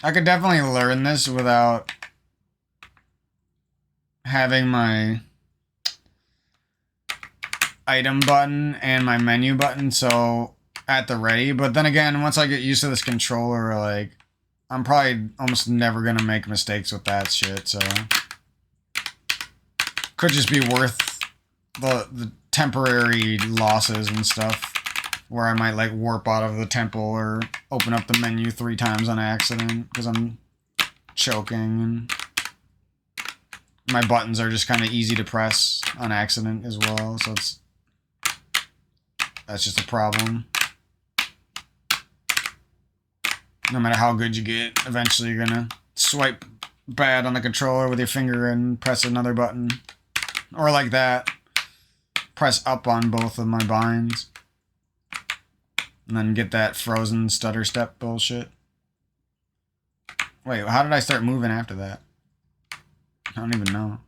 I could definitely learn this without having my item button and my menu button so at the ready. But then again, once I get used to this controller, like I'm probably almost never gonna make mistakes with that shit, so could just be worth the temporary losses and stuff where I might like warp out of the temple or open up the menu 3 times on accident because I'm choking and my buttons are just kind of easy to press on accident as well, so that's just a problem. No matter how good you get, eventually you're gonna swipe bad on the controller with your finger and press another button. Or like that. Press up on both of my binds. And then get that frozen stutter step bullshit. Wait, how did I start moving after that? I don't even know.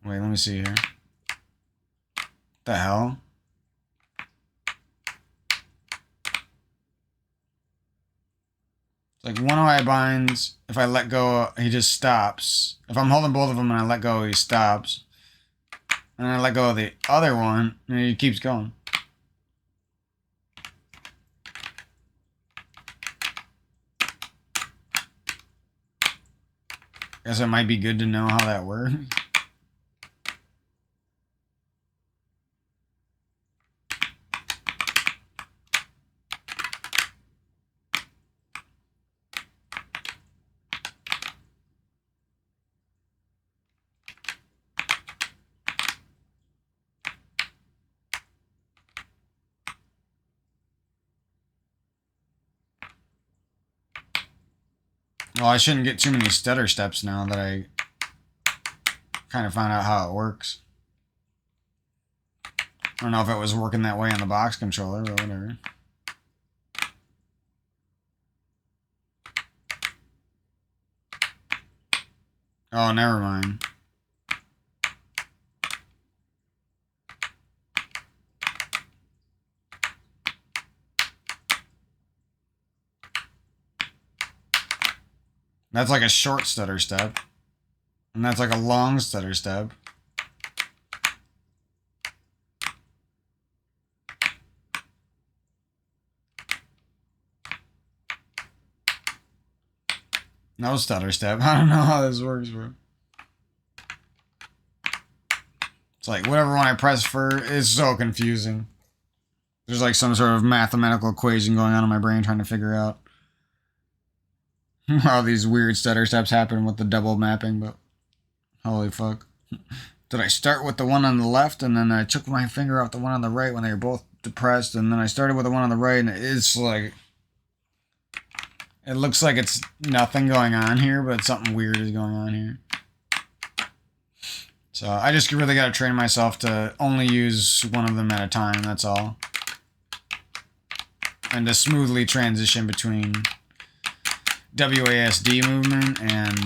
Wait, let me see here. The hell? Like one of my binds, if I let go, he just stops. If I'm holding both of them and I let go, he stops. And I let go of the other one, and he keeps going. Guess it might be good to know how that works. Well, I shouldn't get too many stutter steps now that I kind of found out how it works. I don't know if it was working that way on the box controller, but whatever. Oh, never mind. That's like a short stutter step. And that's like a long stutter step. No stutter step. I don't know how this works, bro. It's like whatever one I press for is so confusing. There's like some sort of mathematical equation going on in my brain trying to figure out how these weird stutter steps happen with the double mapping, but holy fuck. Did I start with the one on the left and then I took my finger off the one on the right when they were both depressed, and then I started with the one on the right, and it's like, it looks like it's nothing going on here, but something weird is going on here. So I just really got to train myself to only use one of them at a time, that's all. And to smoothly transition between WASD movement and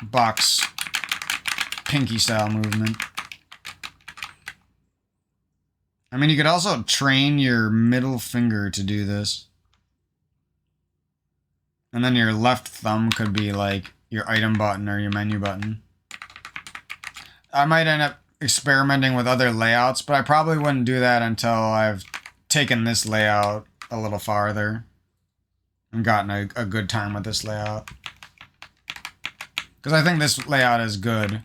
box pinky style movement. I mean, you could also train your middle finger to do this. And then your left thumb could be like your item button or your menu button. I might end up experimenting with other layouts, but I probably wouldn't do that until I've taken this layout a little farther and gotten a good time with this layout. Because I think this layout is good.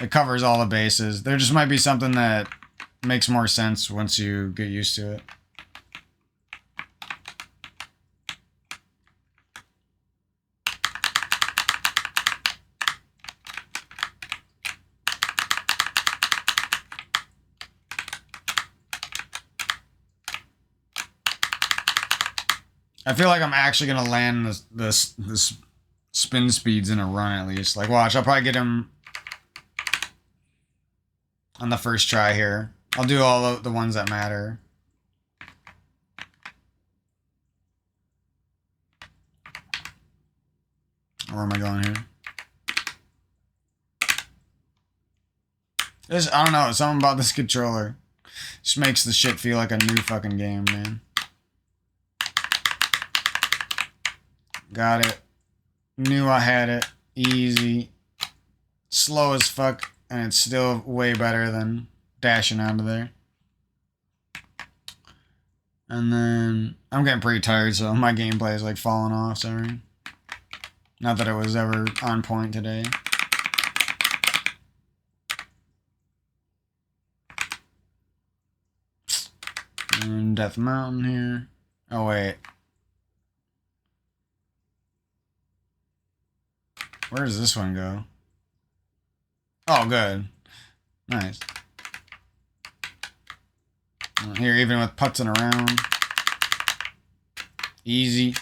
It covers all the bases. There just might be something that makes more sense once you get used to it. I feel like I'm actually gonna land this spin speeds in a run at least. Like, watch, I'll probably get him on the first try here. I'll do all the ones that matter. Where am I going here? I don't know, something about this controller just makes the shit feel like a new fucking game, man. Got it. Knew I had it. Easy. Slow as fuck, and it's still way better than dashing out of there. And then I'm getting pretty tired, so my gameplay is like falling off, sorry. Not that it was ever on point today. And Death Mountain here. Oh wait. Where does this one go? Oh, good. Nice. Here, even with putzing around. Easy.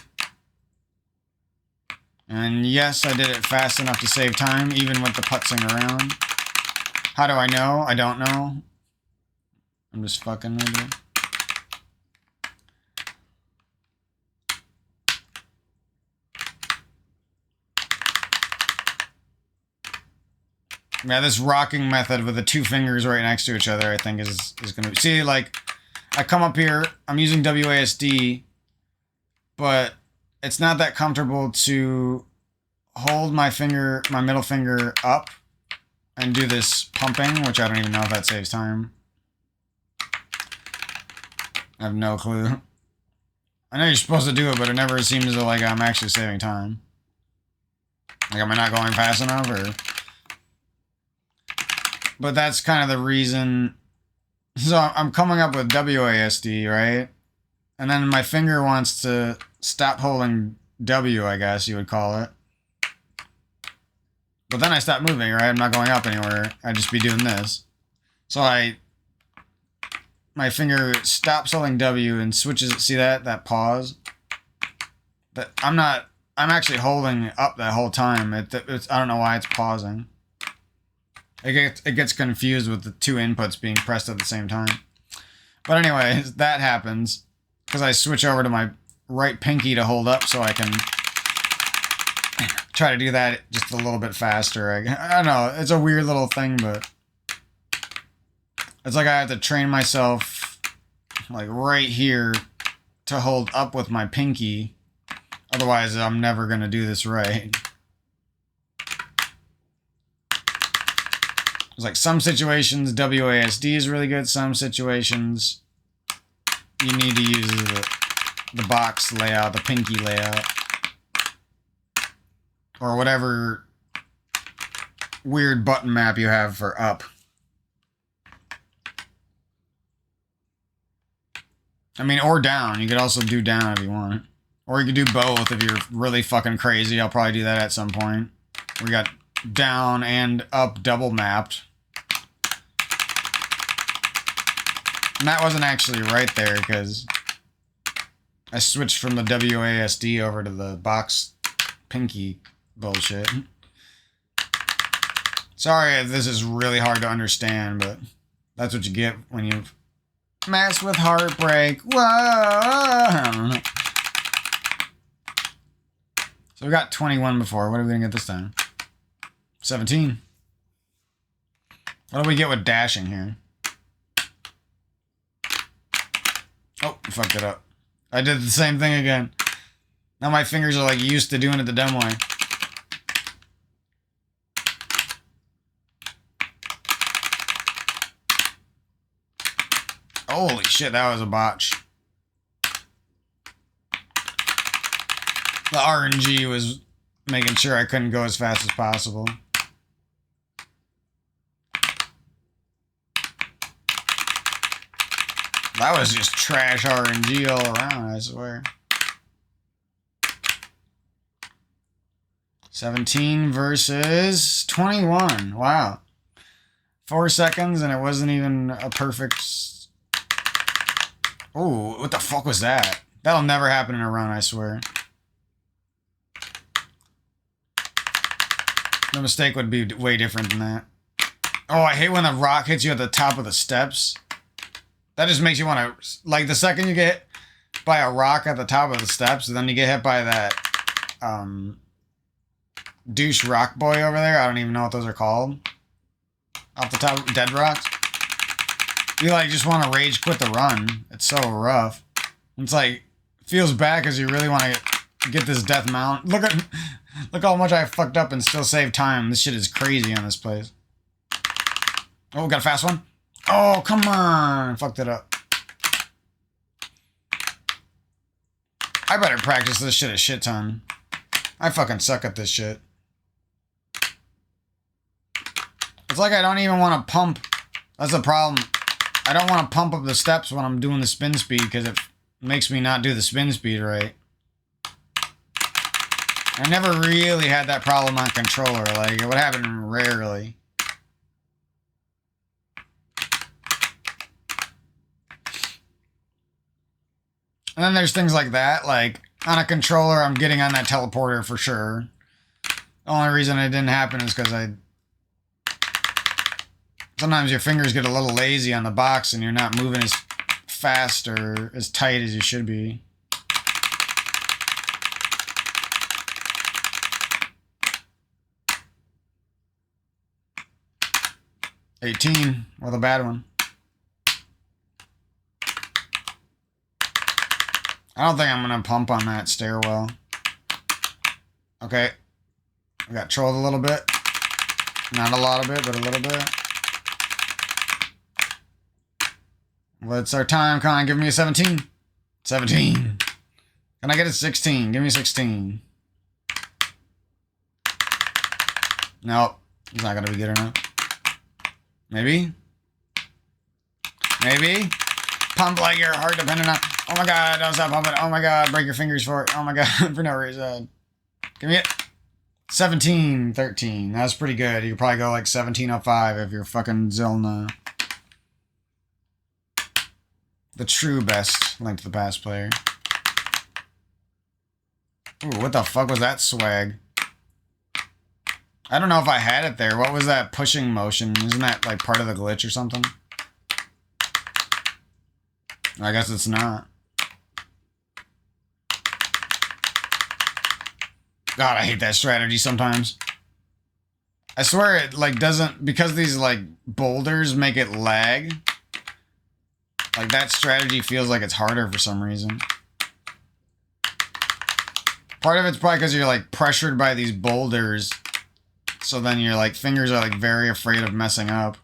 And yes, I did it fast enough to save time, even with the putzing around. How do I know? I don't know. I'm just fucking with it. Yeah, this rocking method with the two fingers right next to each other, I think is gonna be... See, like, I come up here, I'm using WASD, but it's not that comfortable to hold my finger, my middle finger up and do this pumping, which I don't even know if that saves time. I have no clue. I know you're supposed to do it, but it never seems like I'm actually saving time. Like, am I not going fast enough, or? But that's kind of the reason. So I'm coming up with WASD, right? And then my finger wants to stop holding W, I guess you would call it. But then I stop moving, right? I'm not going up anywhere. I'd just be doing this. So my finger stops holding W and switches. See that? That pause? That I'm actually holding up that whole time. I don't know why it's pausing. It gets confused with the two inputs being pressed at the same time. But anyway, that happens because I switch over to my right pinky to hold up so I can try to do that just a little bit faster. I don't know. It's a weird little thing, but it's like I have to train myself like right here to hold up with my pinky. Otherwise, I'm never going to do this right. It's like some situations WASD is really good. Some situations you need to use the box layout, the pinky layout, or whatever weird button map you have for up. I mean, or down. You could also do down if you want. Or you could do both if you're really fucking crazy. I'll probably do that at some point. We got down and up double mapped. And that wasn't actually right there because I switched from the WASD over to the box pinky bullshit. Sorry if this is really hard to understand, but that's what you get when you mess with heartbreak. Whoa! I don't know. So we got 21 before. What are we going to get this time? 17. What do we get with dashing here? Oh, I fucked it up. I did the same thing again. Now my fingers are like used to doing it the dumb way. Holy shit, that was a botch. The RNG was making sure I couldn't go as fast as possible. That was just trash RNG all around, I swear. 17 versus 21. Wow. 4 seconds and it wasn't even a perfect... Oh, what the fuck was that? That'll never happen in a run, I swear. The mistake would be way different than that. Oh, I hate when the rock hits you at the top of the steps. That just makes you want to... Like, the second you get hit by a rock at the top of the steps, and then you get hit by that... douche rock boy over there. I don't even know what those are called. Off the top of dead rocks. You, like, just want to rage quit the run. It's so rough. It's like... Feels bad because you really want to get this death mount. Look how much I fucked up and still saved time. This shit is crazy on this place. Oh, got a fast one. Oh, come on. Fucked it up. I better practice this shit a shit ton. I fucking suck at this shit. It's like I don't even want to pump. That's the problem. I don't want to pump up the steps when I'm doing the spin speed because it makes me not do the spin speed right. I never really had that problem on controller. Like, it would happen rarely. And then there's things like that. Like, on a controller, I'm getting on that teleporter for sure. The only reason it didn't happen is because sometimes your fingers get a little lazy on the box and you're not moving as fast or as tight as you should be. $18 with a bad one. I don't think I'm going to pump on that stairwell. Okay. I got trolled a little bit. Not a lot of it, but a little bit. What's our time? Come on, give me a 17. 17. Can I get a 16? Give me 16. Nope. It's not gonna be good enough. Maybe? Maybe? Pump like your heart dependent on... Oh my god, don't stop pumping. Oh my god, break your fingers for it. Oh my god, for no reason. Give me it. 1713. That's pretty good. You could probably go like 1705 if you're fucking Zelda. The true best Link to the Past player. Ooh, what the fuck was that swag? I don't know if I had it there. What was that pushing motion? Isn't that like part of the glitch or something? I guess it's not. God, I hate that strategy sometimes. I swear it like doesn't, because these like boulders make it lag. Like that strategy feels like it's harder for some reason. Part of it's probably because you're like pressured by these boulders. So then your like fingers are like very afraid of messing up.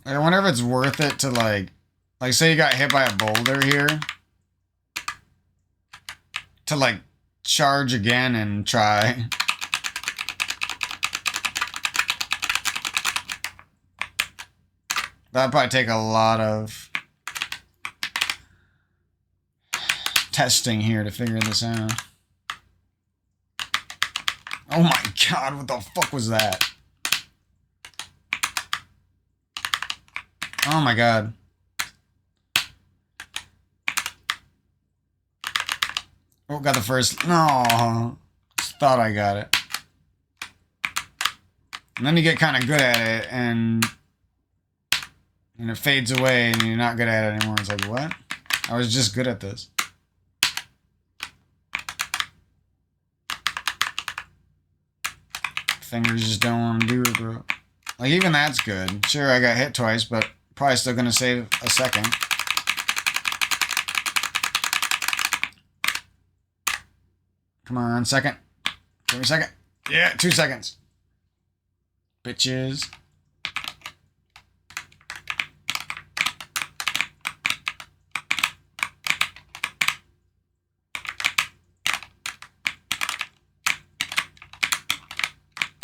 I wonder if it's worth it to like say you got hit by a boulder here, to like charge again and try. That'd probably take a lot of testing here to figure this out. Oh my god, what the fuck was that? Oh my god. Oh, got the first. No. Thought I got it. And then you get kind of good at it, and it fades away, and you're not good at it anymore. It's like, what? I was just good at this. Fingers just don't want to do it, bro. Like, even that's good. Sure, I got hit twice, but probably still gonna save a second. Come on, second. Give me a second. Yeah, 2 seconds. Bitches.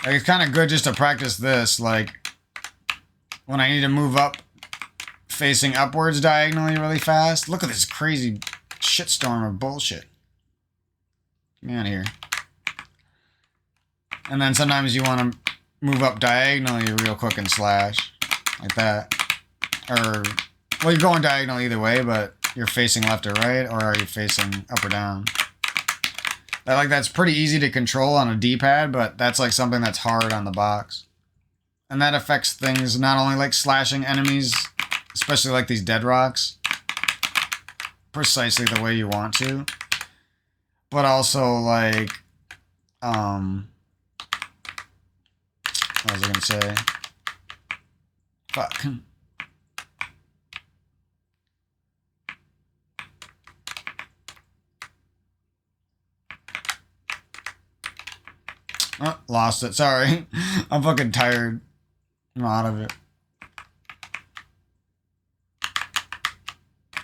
Like, it's kind of good just to practice this, like, when I need to move up, facing upwards diagonally really fast. Look at this crazy shitstorm of bullshit. Get me out of here. And then sometimes you want to move up diagonally real quick and slash. Like that. Or, well, you're going diagonal either way, but you're facing left or right, or are you facing up or down? That's pretty easy to control on a D-pad, but that's like something that's hard on the box. And that affects things not only like slashing enemies, especially like these dead rocks, precisely the way you want to, but also like, what was I gonna say? Fuck. Oh, lost it. Sorry. I'm fucking tired. I'm out of it.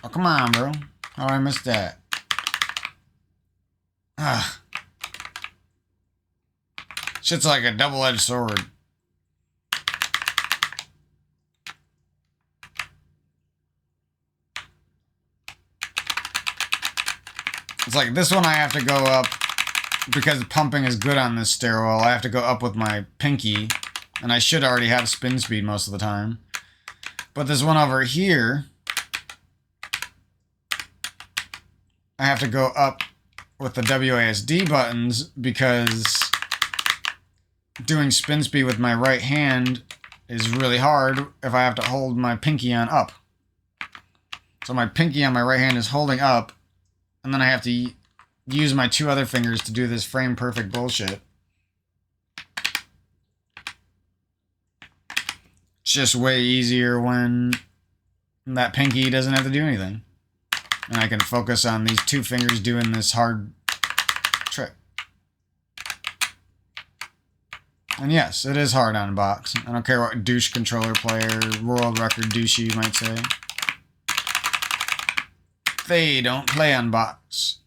Oh, come on, bro. How did I miss that? Ah. Shit's like a double-edged sword. It's like this one I have to go up, because pumping is good on this stairwell, I have to go up with my pinky, and I should already have spin speed most of the time. But this one over here, I have to go up with the WASD buttons, because doing spin speed with my right hand is really hard if I have to hold my pinky on up. So my pinky on my right hand is holding up, and then I have to use my 2 other fingers to do this frame perfect bullshit. It's just way easier when that pinky doesn't have to do anything. And I can focus on these 2 fingers doing this hard trick. And yes, it is hard on box. I don't care what douche controller player, world record douchey might say. They don't play on box.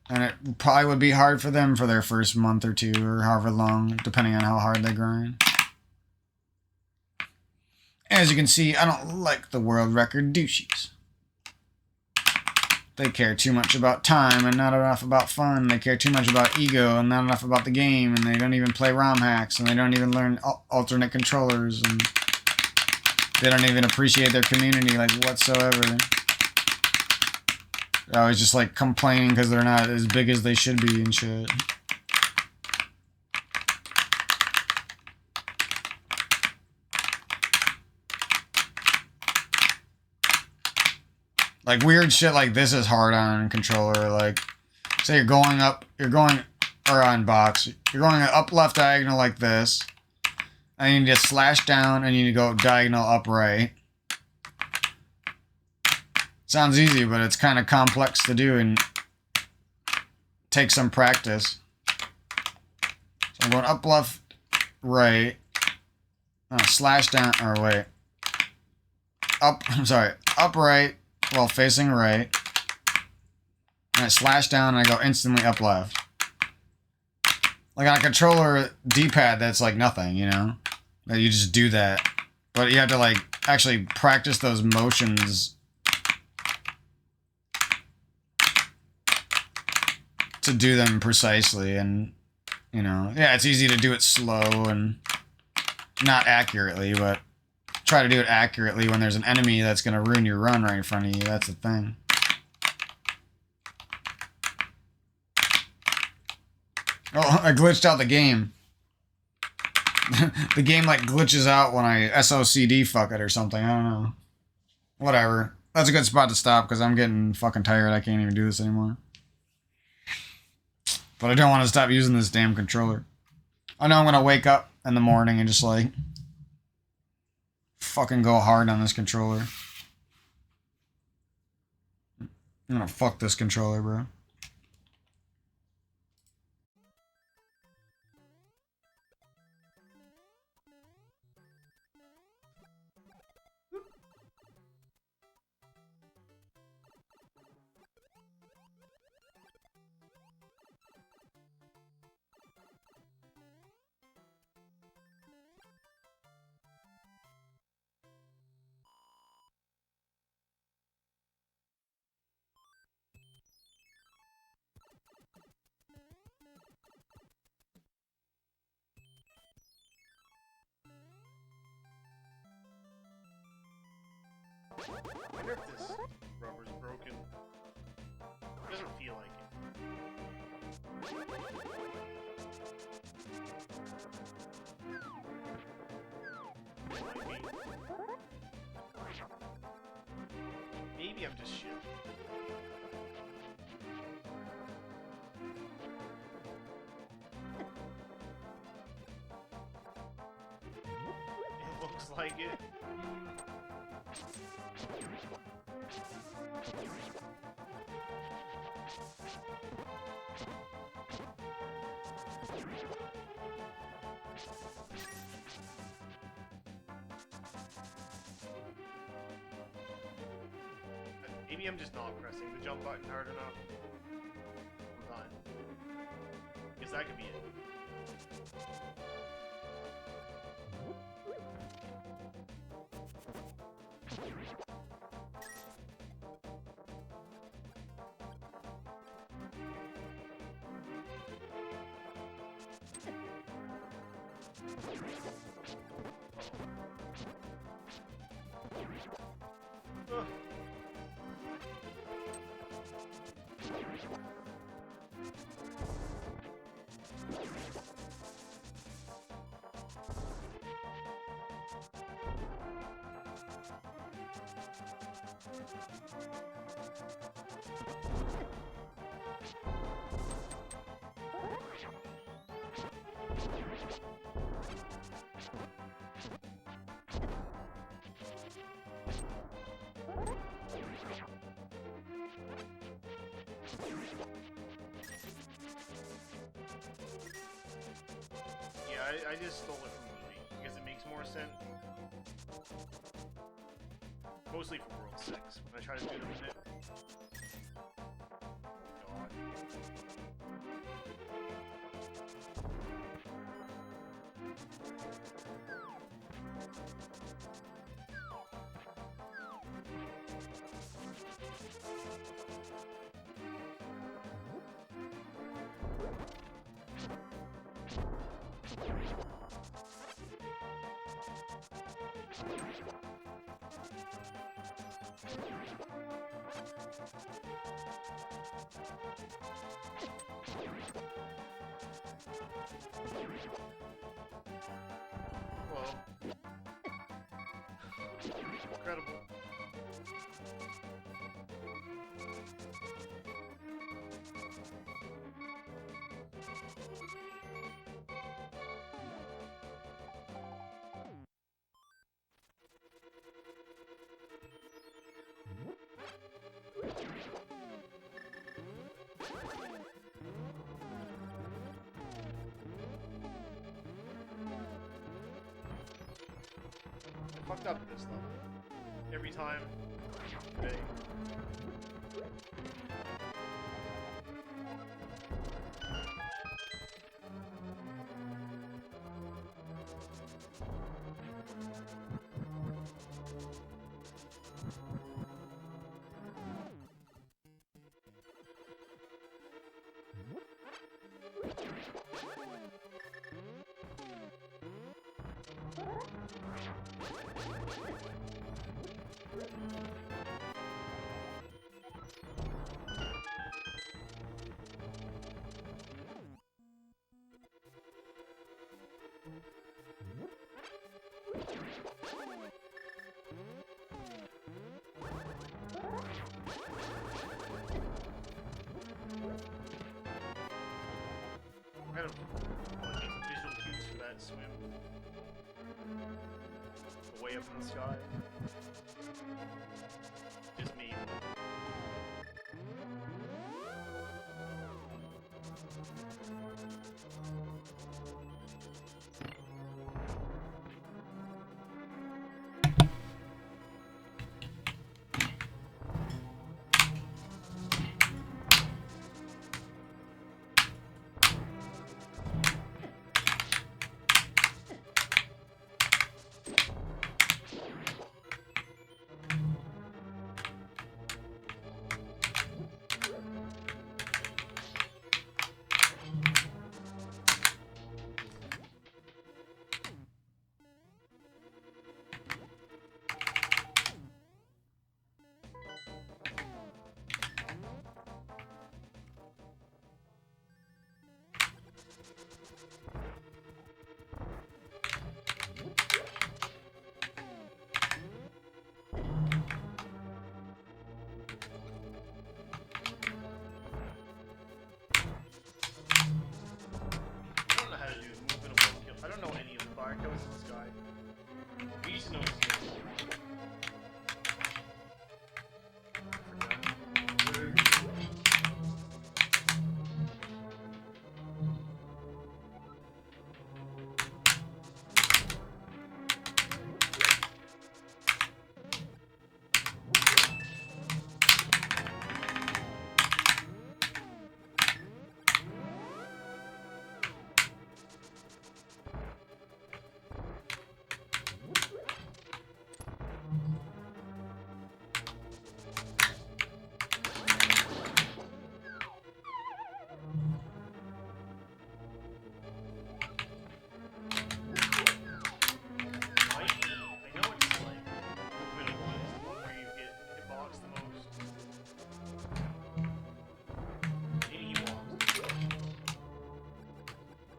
And it probably would be hard for them for their first month or two, or however long, depending on how hard they grind. As you can see, I don't like the world record douchies. They care too much about time and not enough about fun. They care too much about ego and not enough about the game. And they don't even play ROM hacks. And they don't even learn alternate controllers. And they don't even appreciate their community, like, whatsoever. They're always just, like, complaining because they're not as big as they should be and shit. Like, weird shit like this is hard on controller. Like, say you're going or on box. You're going up left diagonal like this. And you need to slash down and you need to go diagonal up right. Sounds easy, but it's kind of complex to do and takes some practice. So I'm going up left right. Slash down, or wait. Up right. While facing right, and I slash down and I go instantly up left. Like on a controller D-pad, that's like nothing, you know? That you just do that. But you have to like actually practice those motions to do them precisely. And, you know, yeah, it's easy to do it slow and not accurately, but try to do it accurately when there's an enemy that's going to ruin your run right in front of you. That's the thing. Oh, I glitched out the game. The game, like, glitches out when I SOCD fuck it or something. I don't know. Whatever. That's a good spot to stop because I'm getting fucking tired. I can't even do this anymore. But I don't want to stop using this damn controller. I know I'm going to wake up in the morning and just, like, fucking go hard on this controller. I'm gonna fuck this controller, bro. I wonder if this rubber's broken. It doesn't feel like it. Maybe I'm just shit. It looks like it. Maybe I'm just not pressing the jump button hard enough. Hold on. Guess that could be it. Ugh. I just stole it from Louis because it makes more sense. Mostly for World 6 when I try to do them in it. God. Well, incredible. I fucked up this level. Every time. Today. Kind of visual cues for that swim. Way up in the sky. Just me.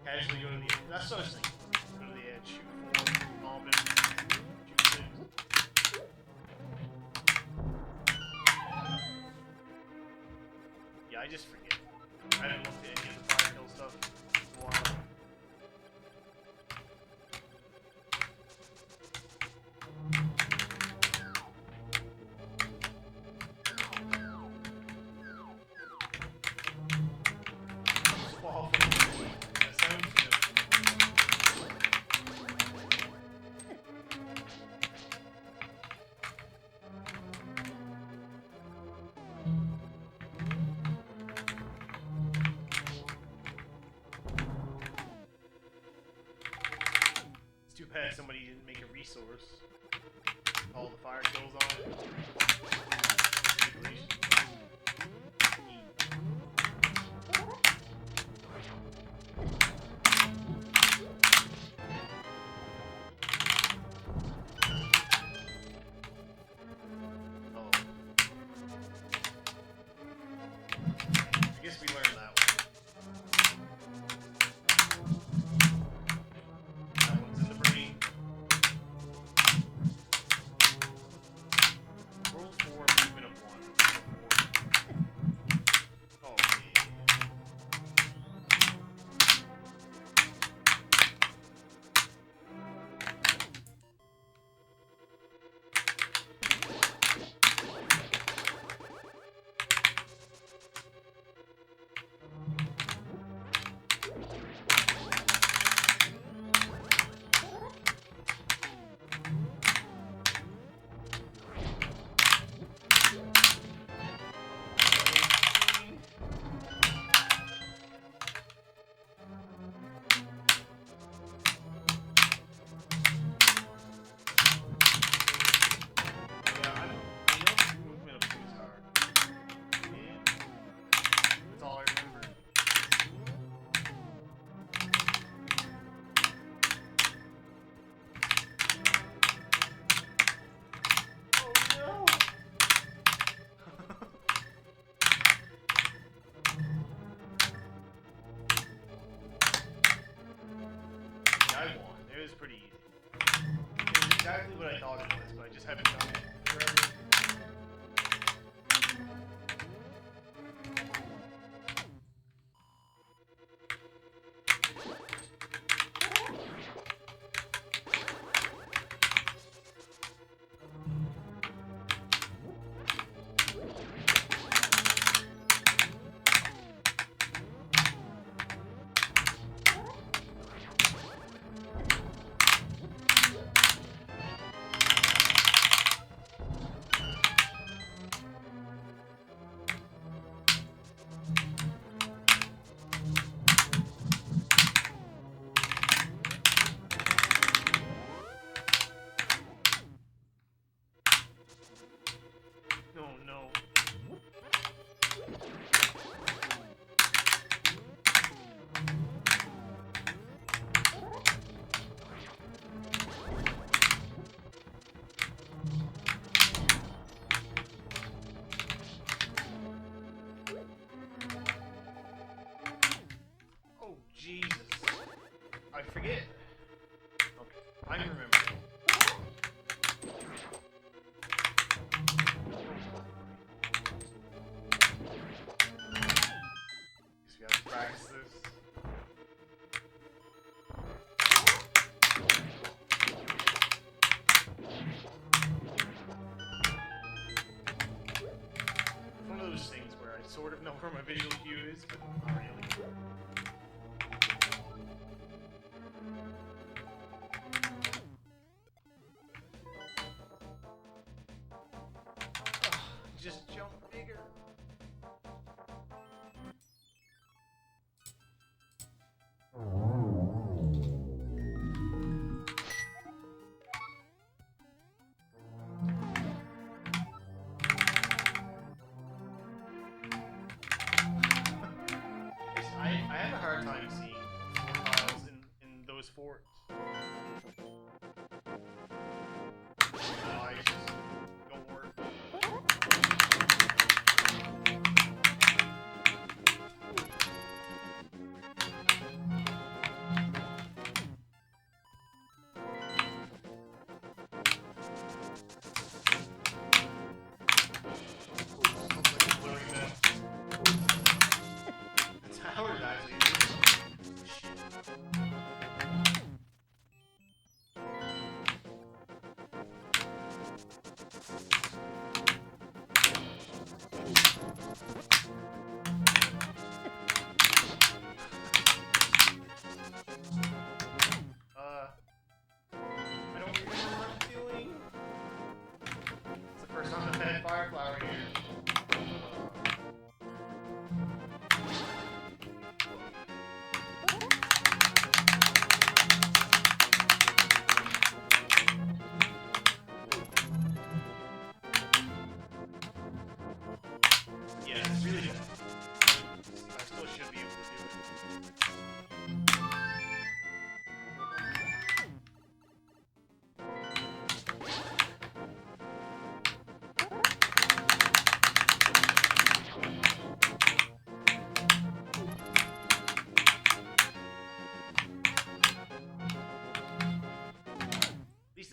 Casually go to the edge. That's what I was thinking. Go to the edge, shoot forward, bomb him, shoot six. Yeah, I just forget. I didn't look at any of the fire kill stuff in a while. That sounds good. It's too bad somebody didn't make a resource. All the fire kills on it. Oh. I guess we learned that one. That one's in the brain. World 4, movement of 1. Oh, yeah. Yeah, I know movement of 2 is hard. Yeah. That's all I remember. Oh no! Yeah, I won. It was pretty easy. It was exactly what I thought it was, but I just haven't done it forever. No, no. Oh, Jesus. I forget. Okay, I'm remembering. Guess we have to practice this. One of those things where I sort of know where my visual cue is, but not really. Ugh, just jump bigger. I have a hard time seeing tiles in those forts. I just don't work.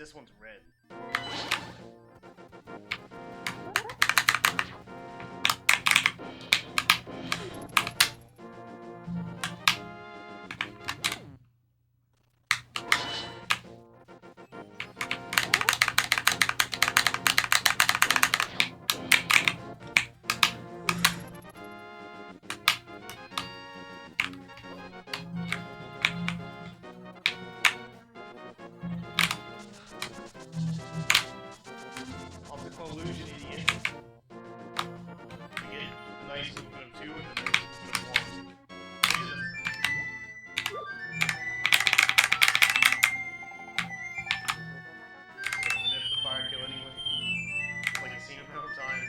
this one's red. Optical illusion, idiot. We get a nice movement of 2 and a nice movement of 1. Look at this. So manip the fire kill anyway. Like a single amount of time.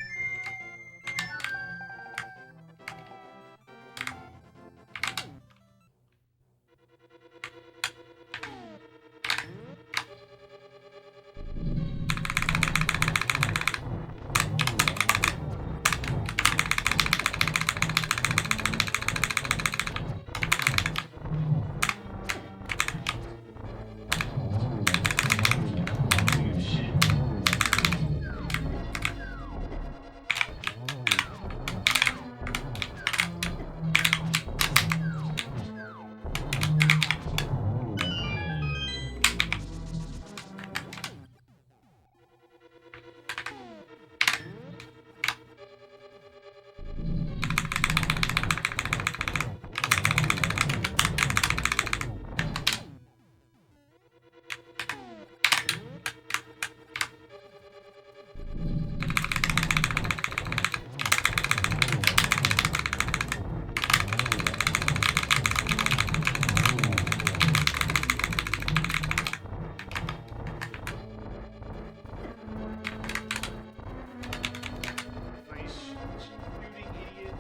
Nice shooting, idiot.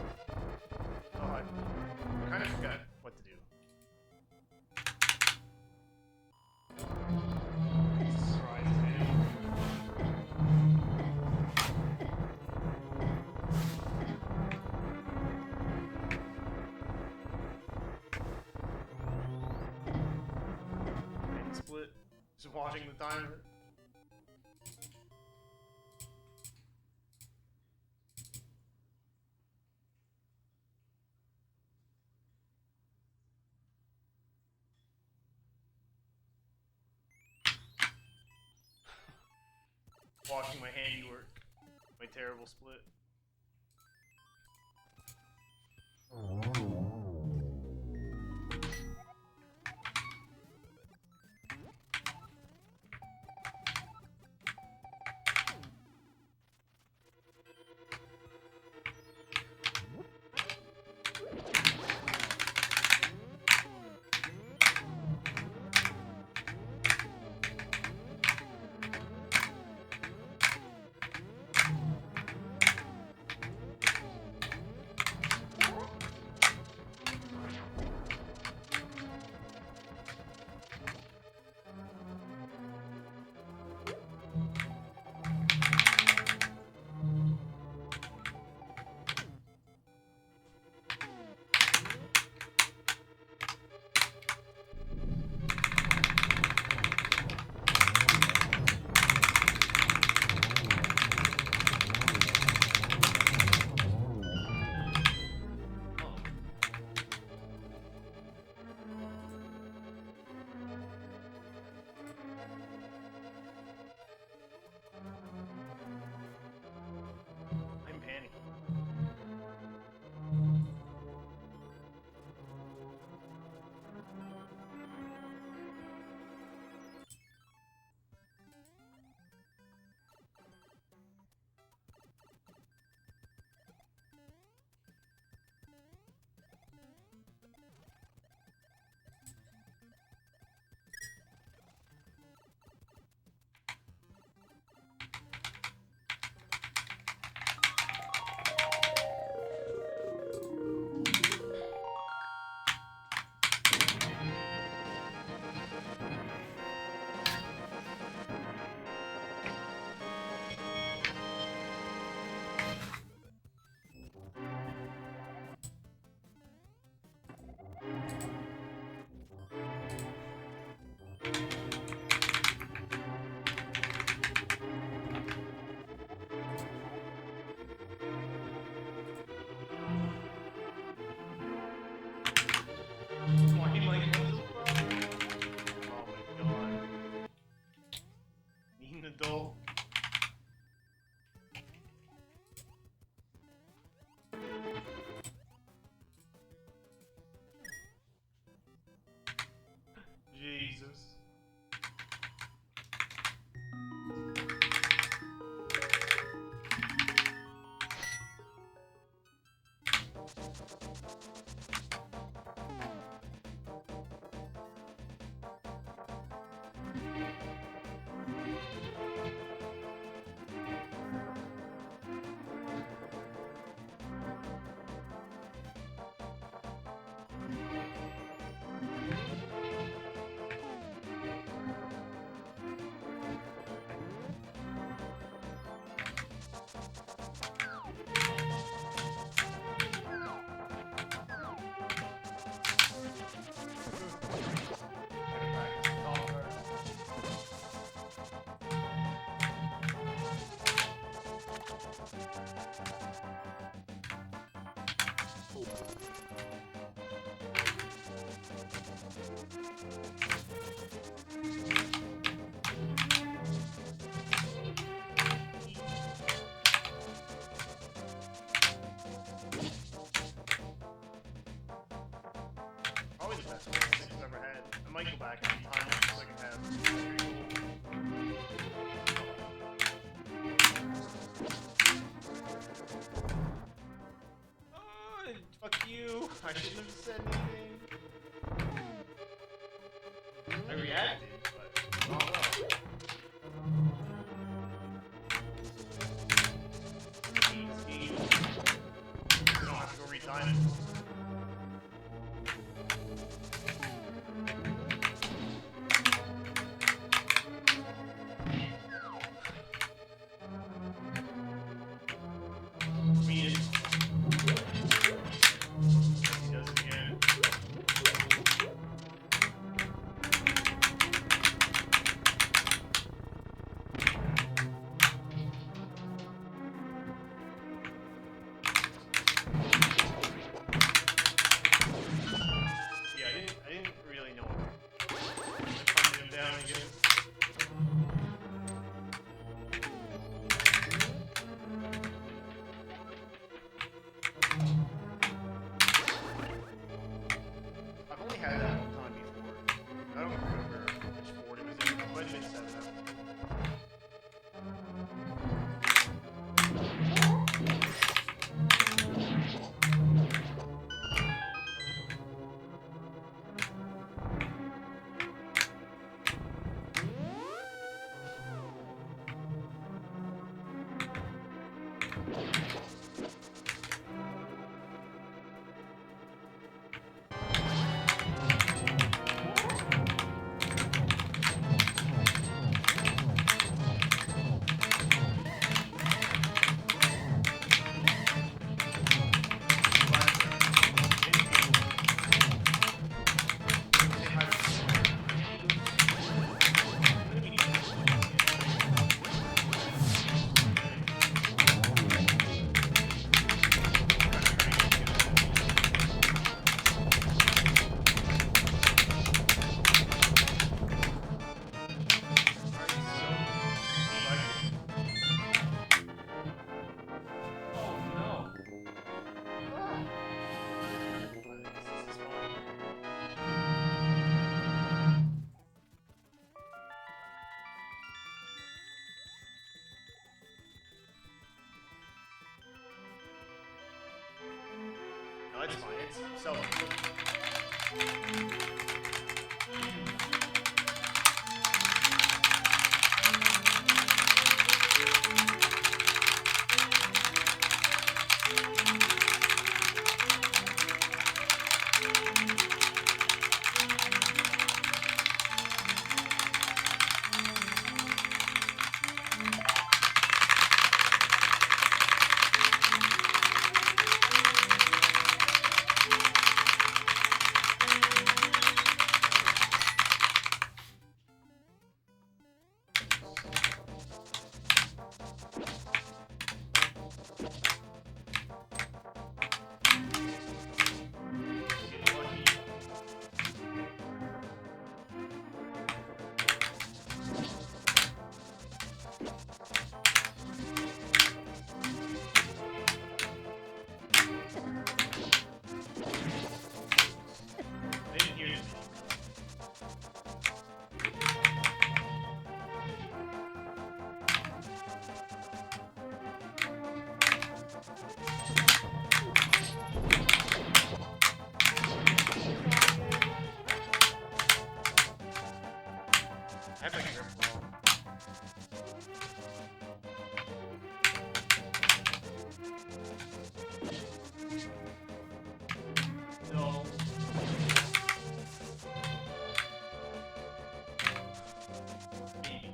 Oh, I kind of forgot what to do. Jesus Christ, man. And split. Just watching the timer. Watching my handiwork. My terrible split. I shouldn't have said anything. I reacted, but I don't know. Speed. You don't have to go retime it. Speed. He does it again. Yeah, I didn't really know it. Hunted him down again. I've only had that one time before. I don't remember which fort it was in. It might have been 7 up. Oh no. No, it's fine. It's so. Get lucky. I didn't hear anything. I have my grip. No. Maybe.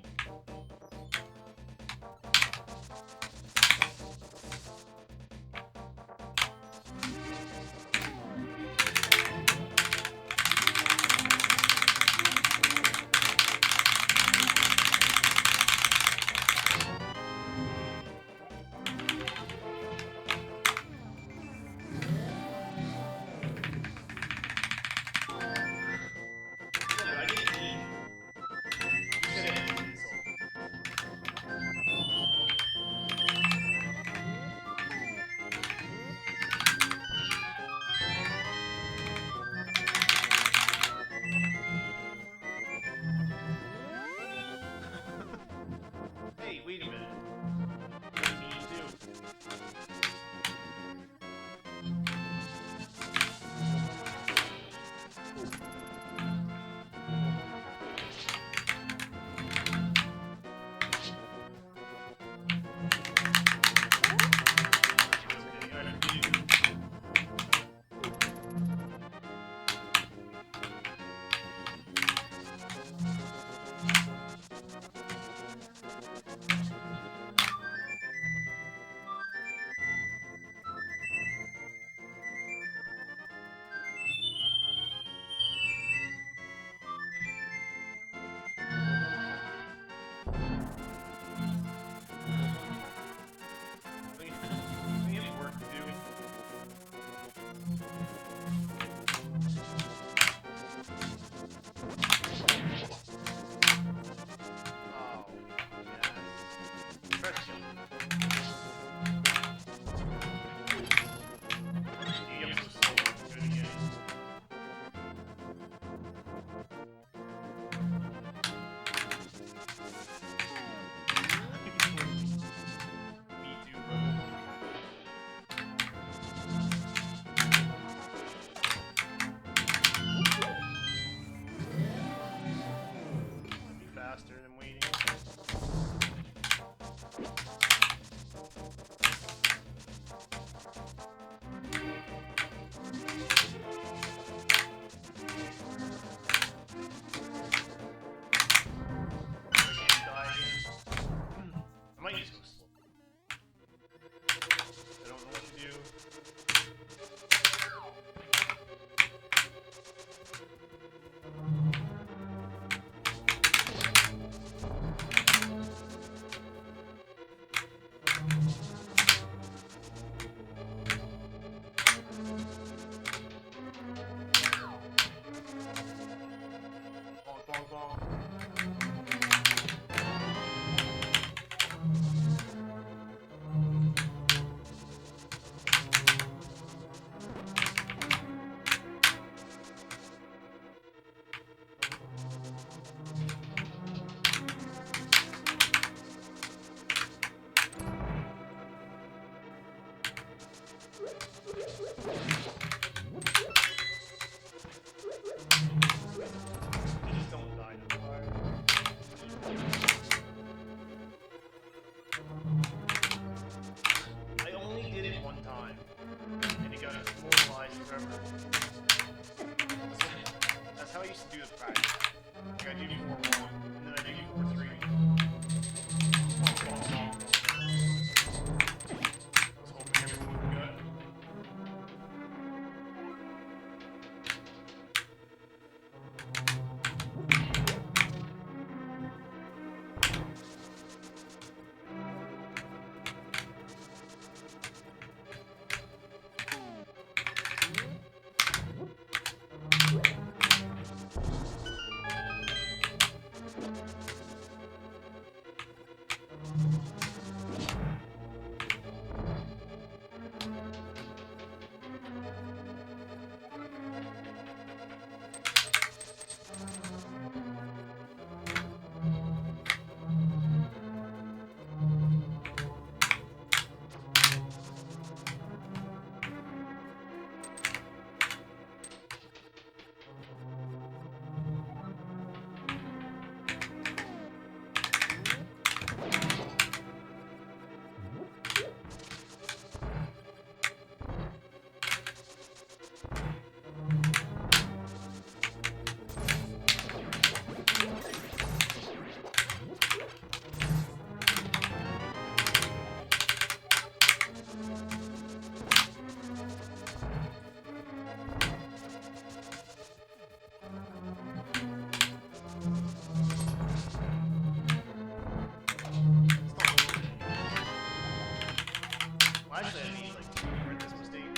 Well, actually, I need like 2 for this mistake.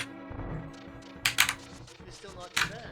It's still not too bad.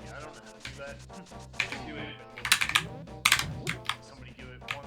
Yeah, I don't know how to do that. I can do it, but somebody do it once.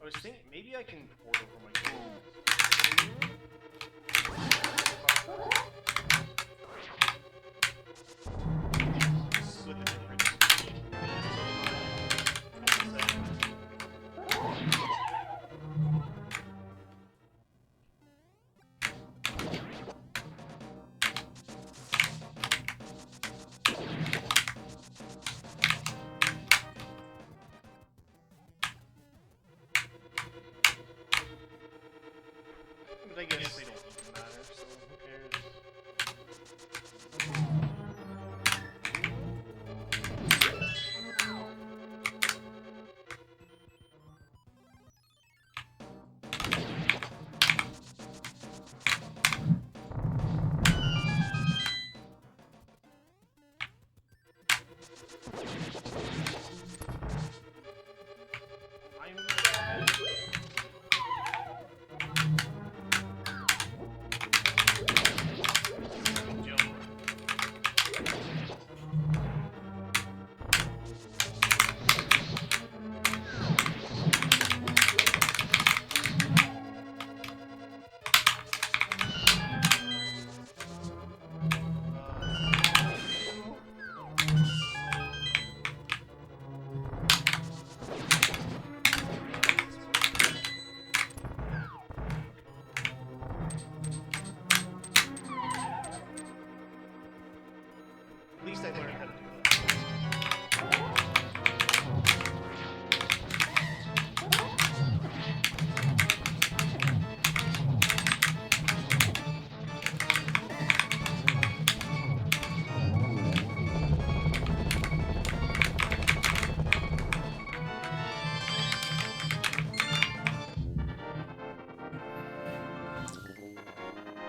I was thinking maybe I can port over my phone. Split the difference. But I guess they don't even matter, so who cares? I'm bad. Jump. At least I learned how to do that.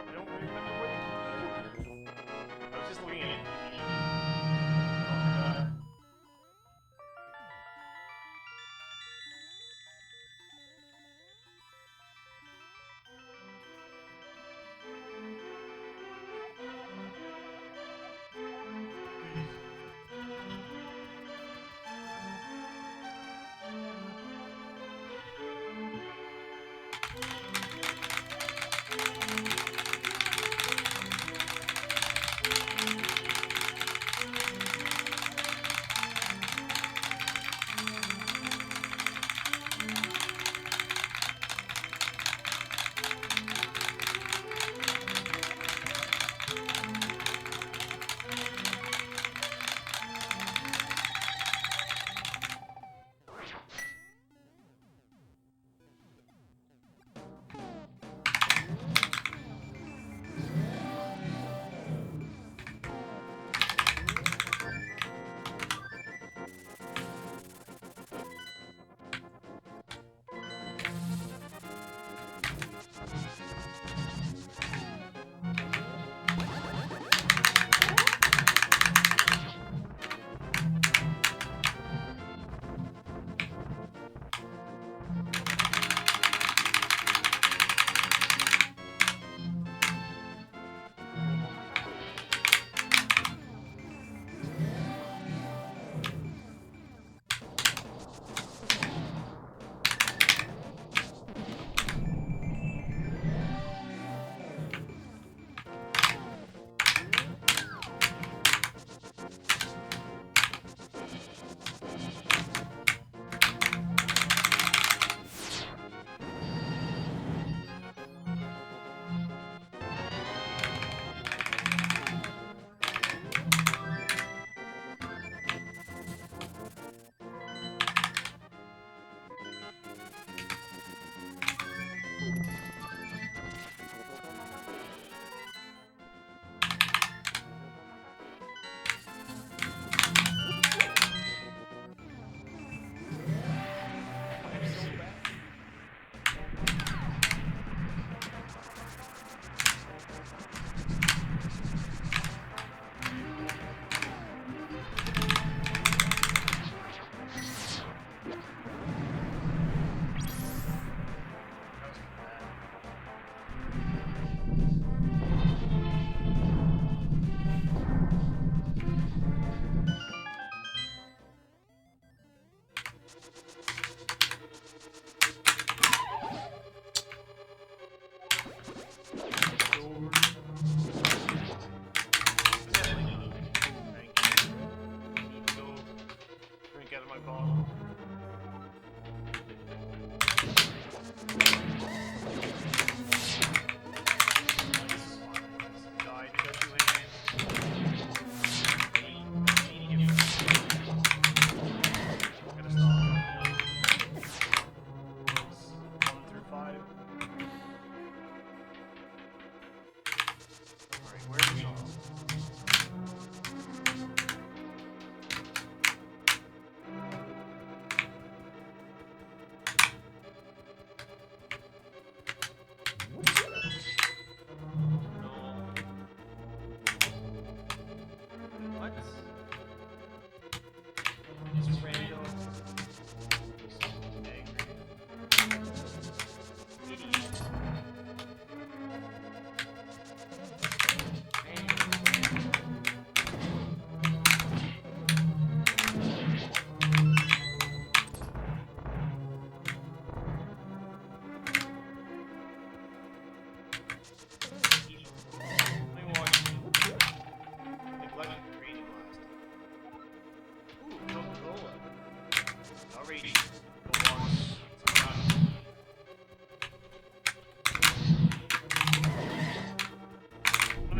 I don't remember what I was just looking at it.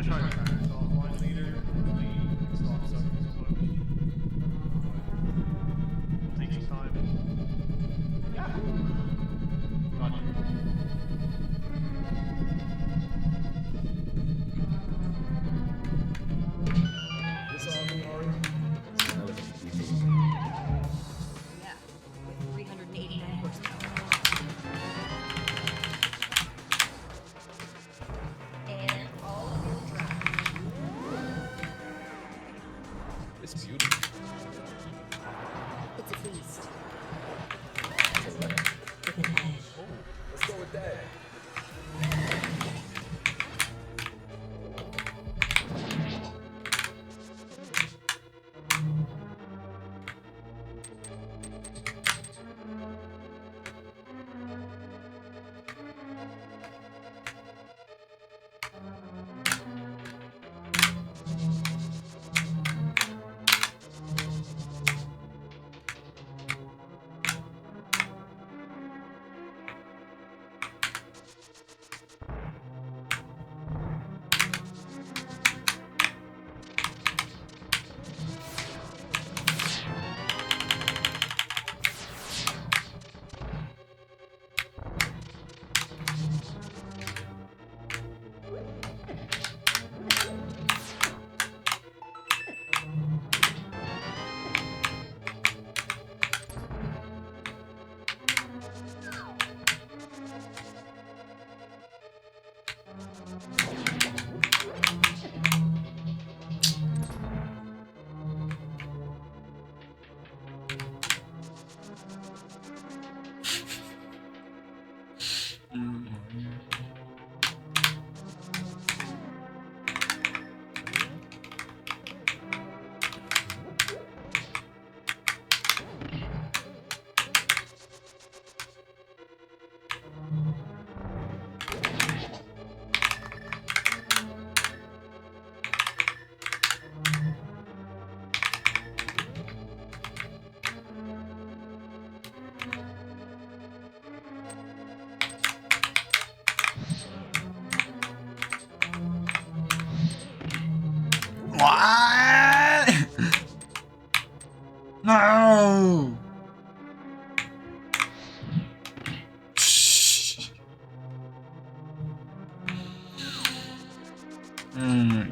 try to crack this offline later. Hopefully, stop sucking so much. But it'll take some time. Yeah. Gotcha. This all new, Ari? Yeah, with 389 horsepower. And all-wheel drive. It's beautiful. It's a beast. With an edge. Let's go with that. What? No. Shh. Mm.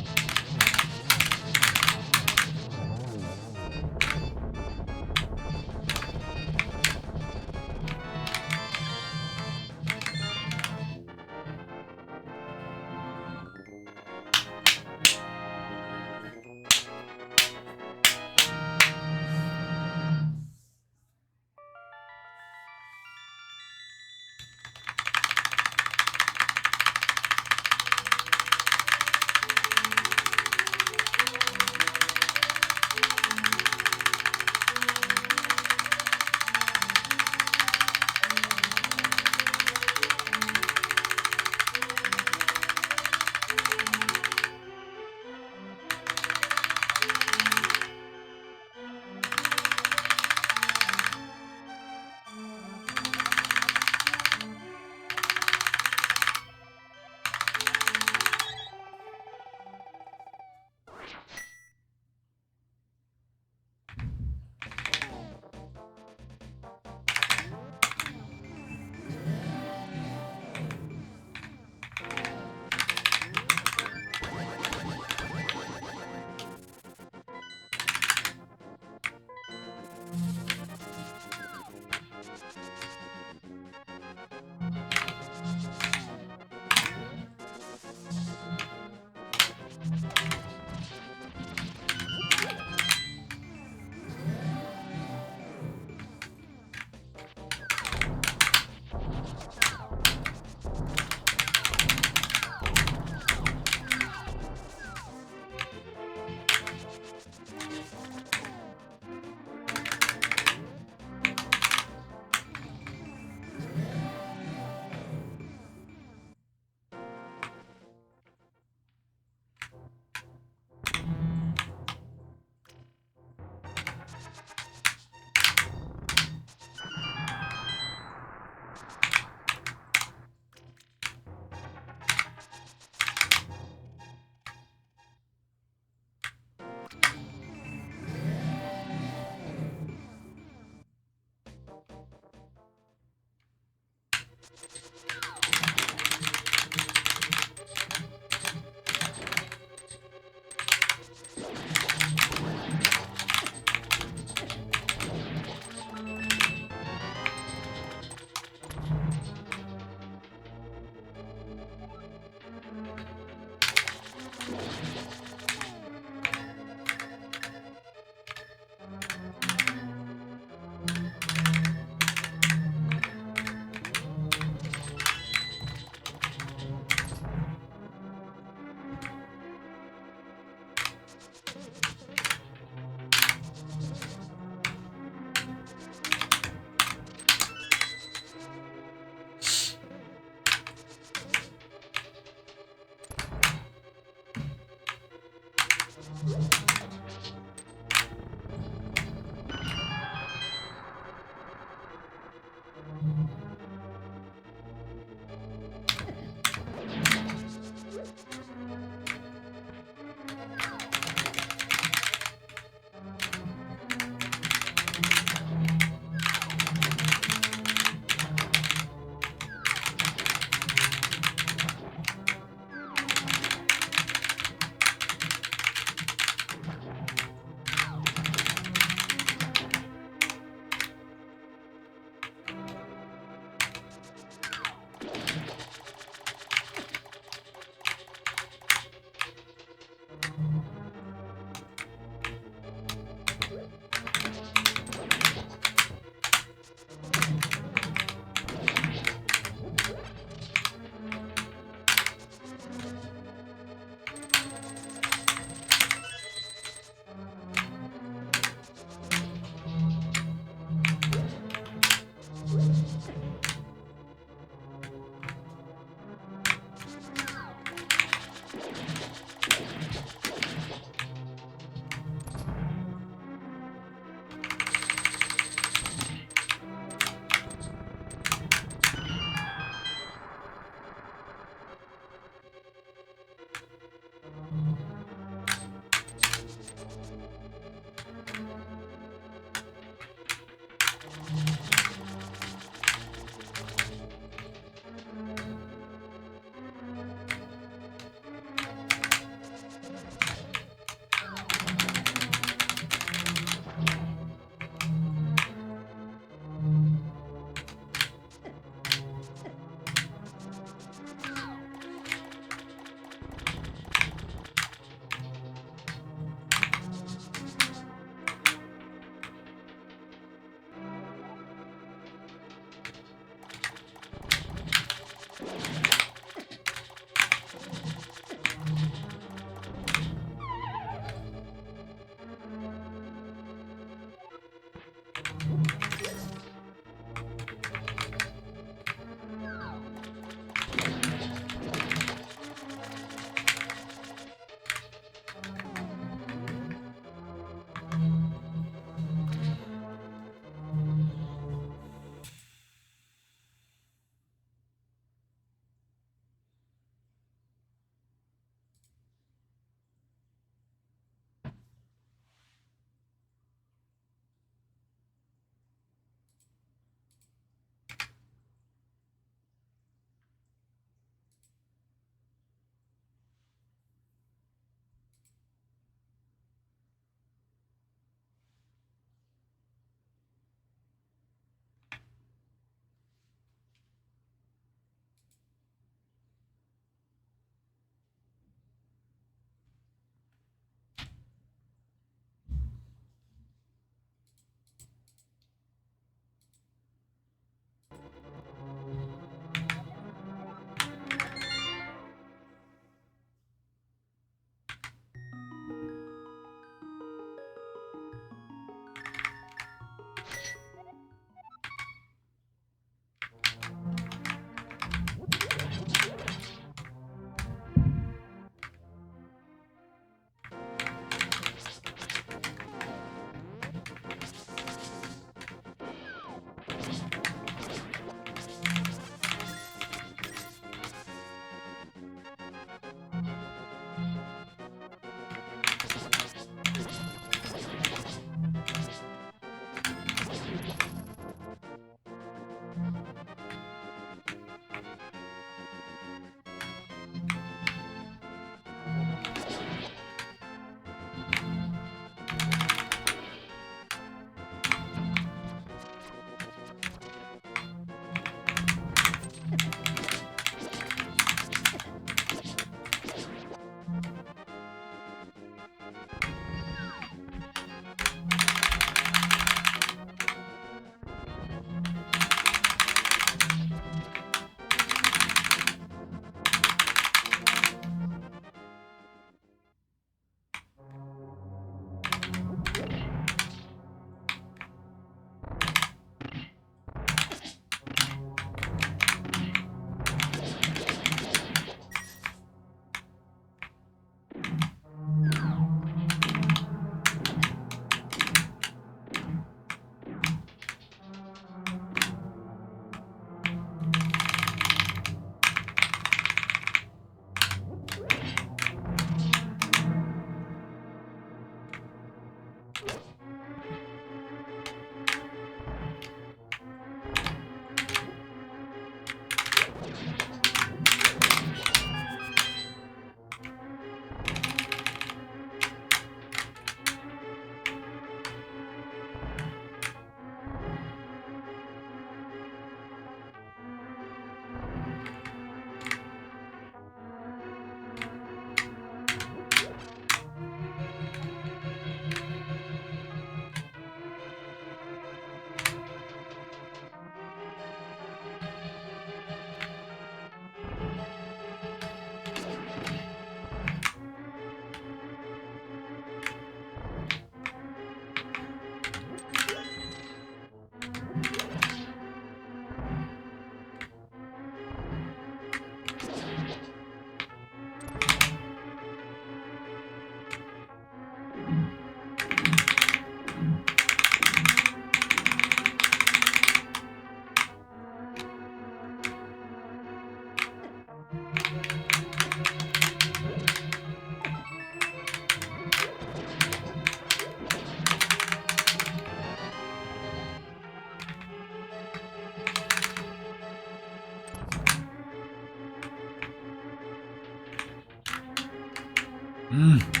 Mm.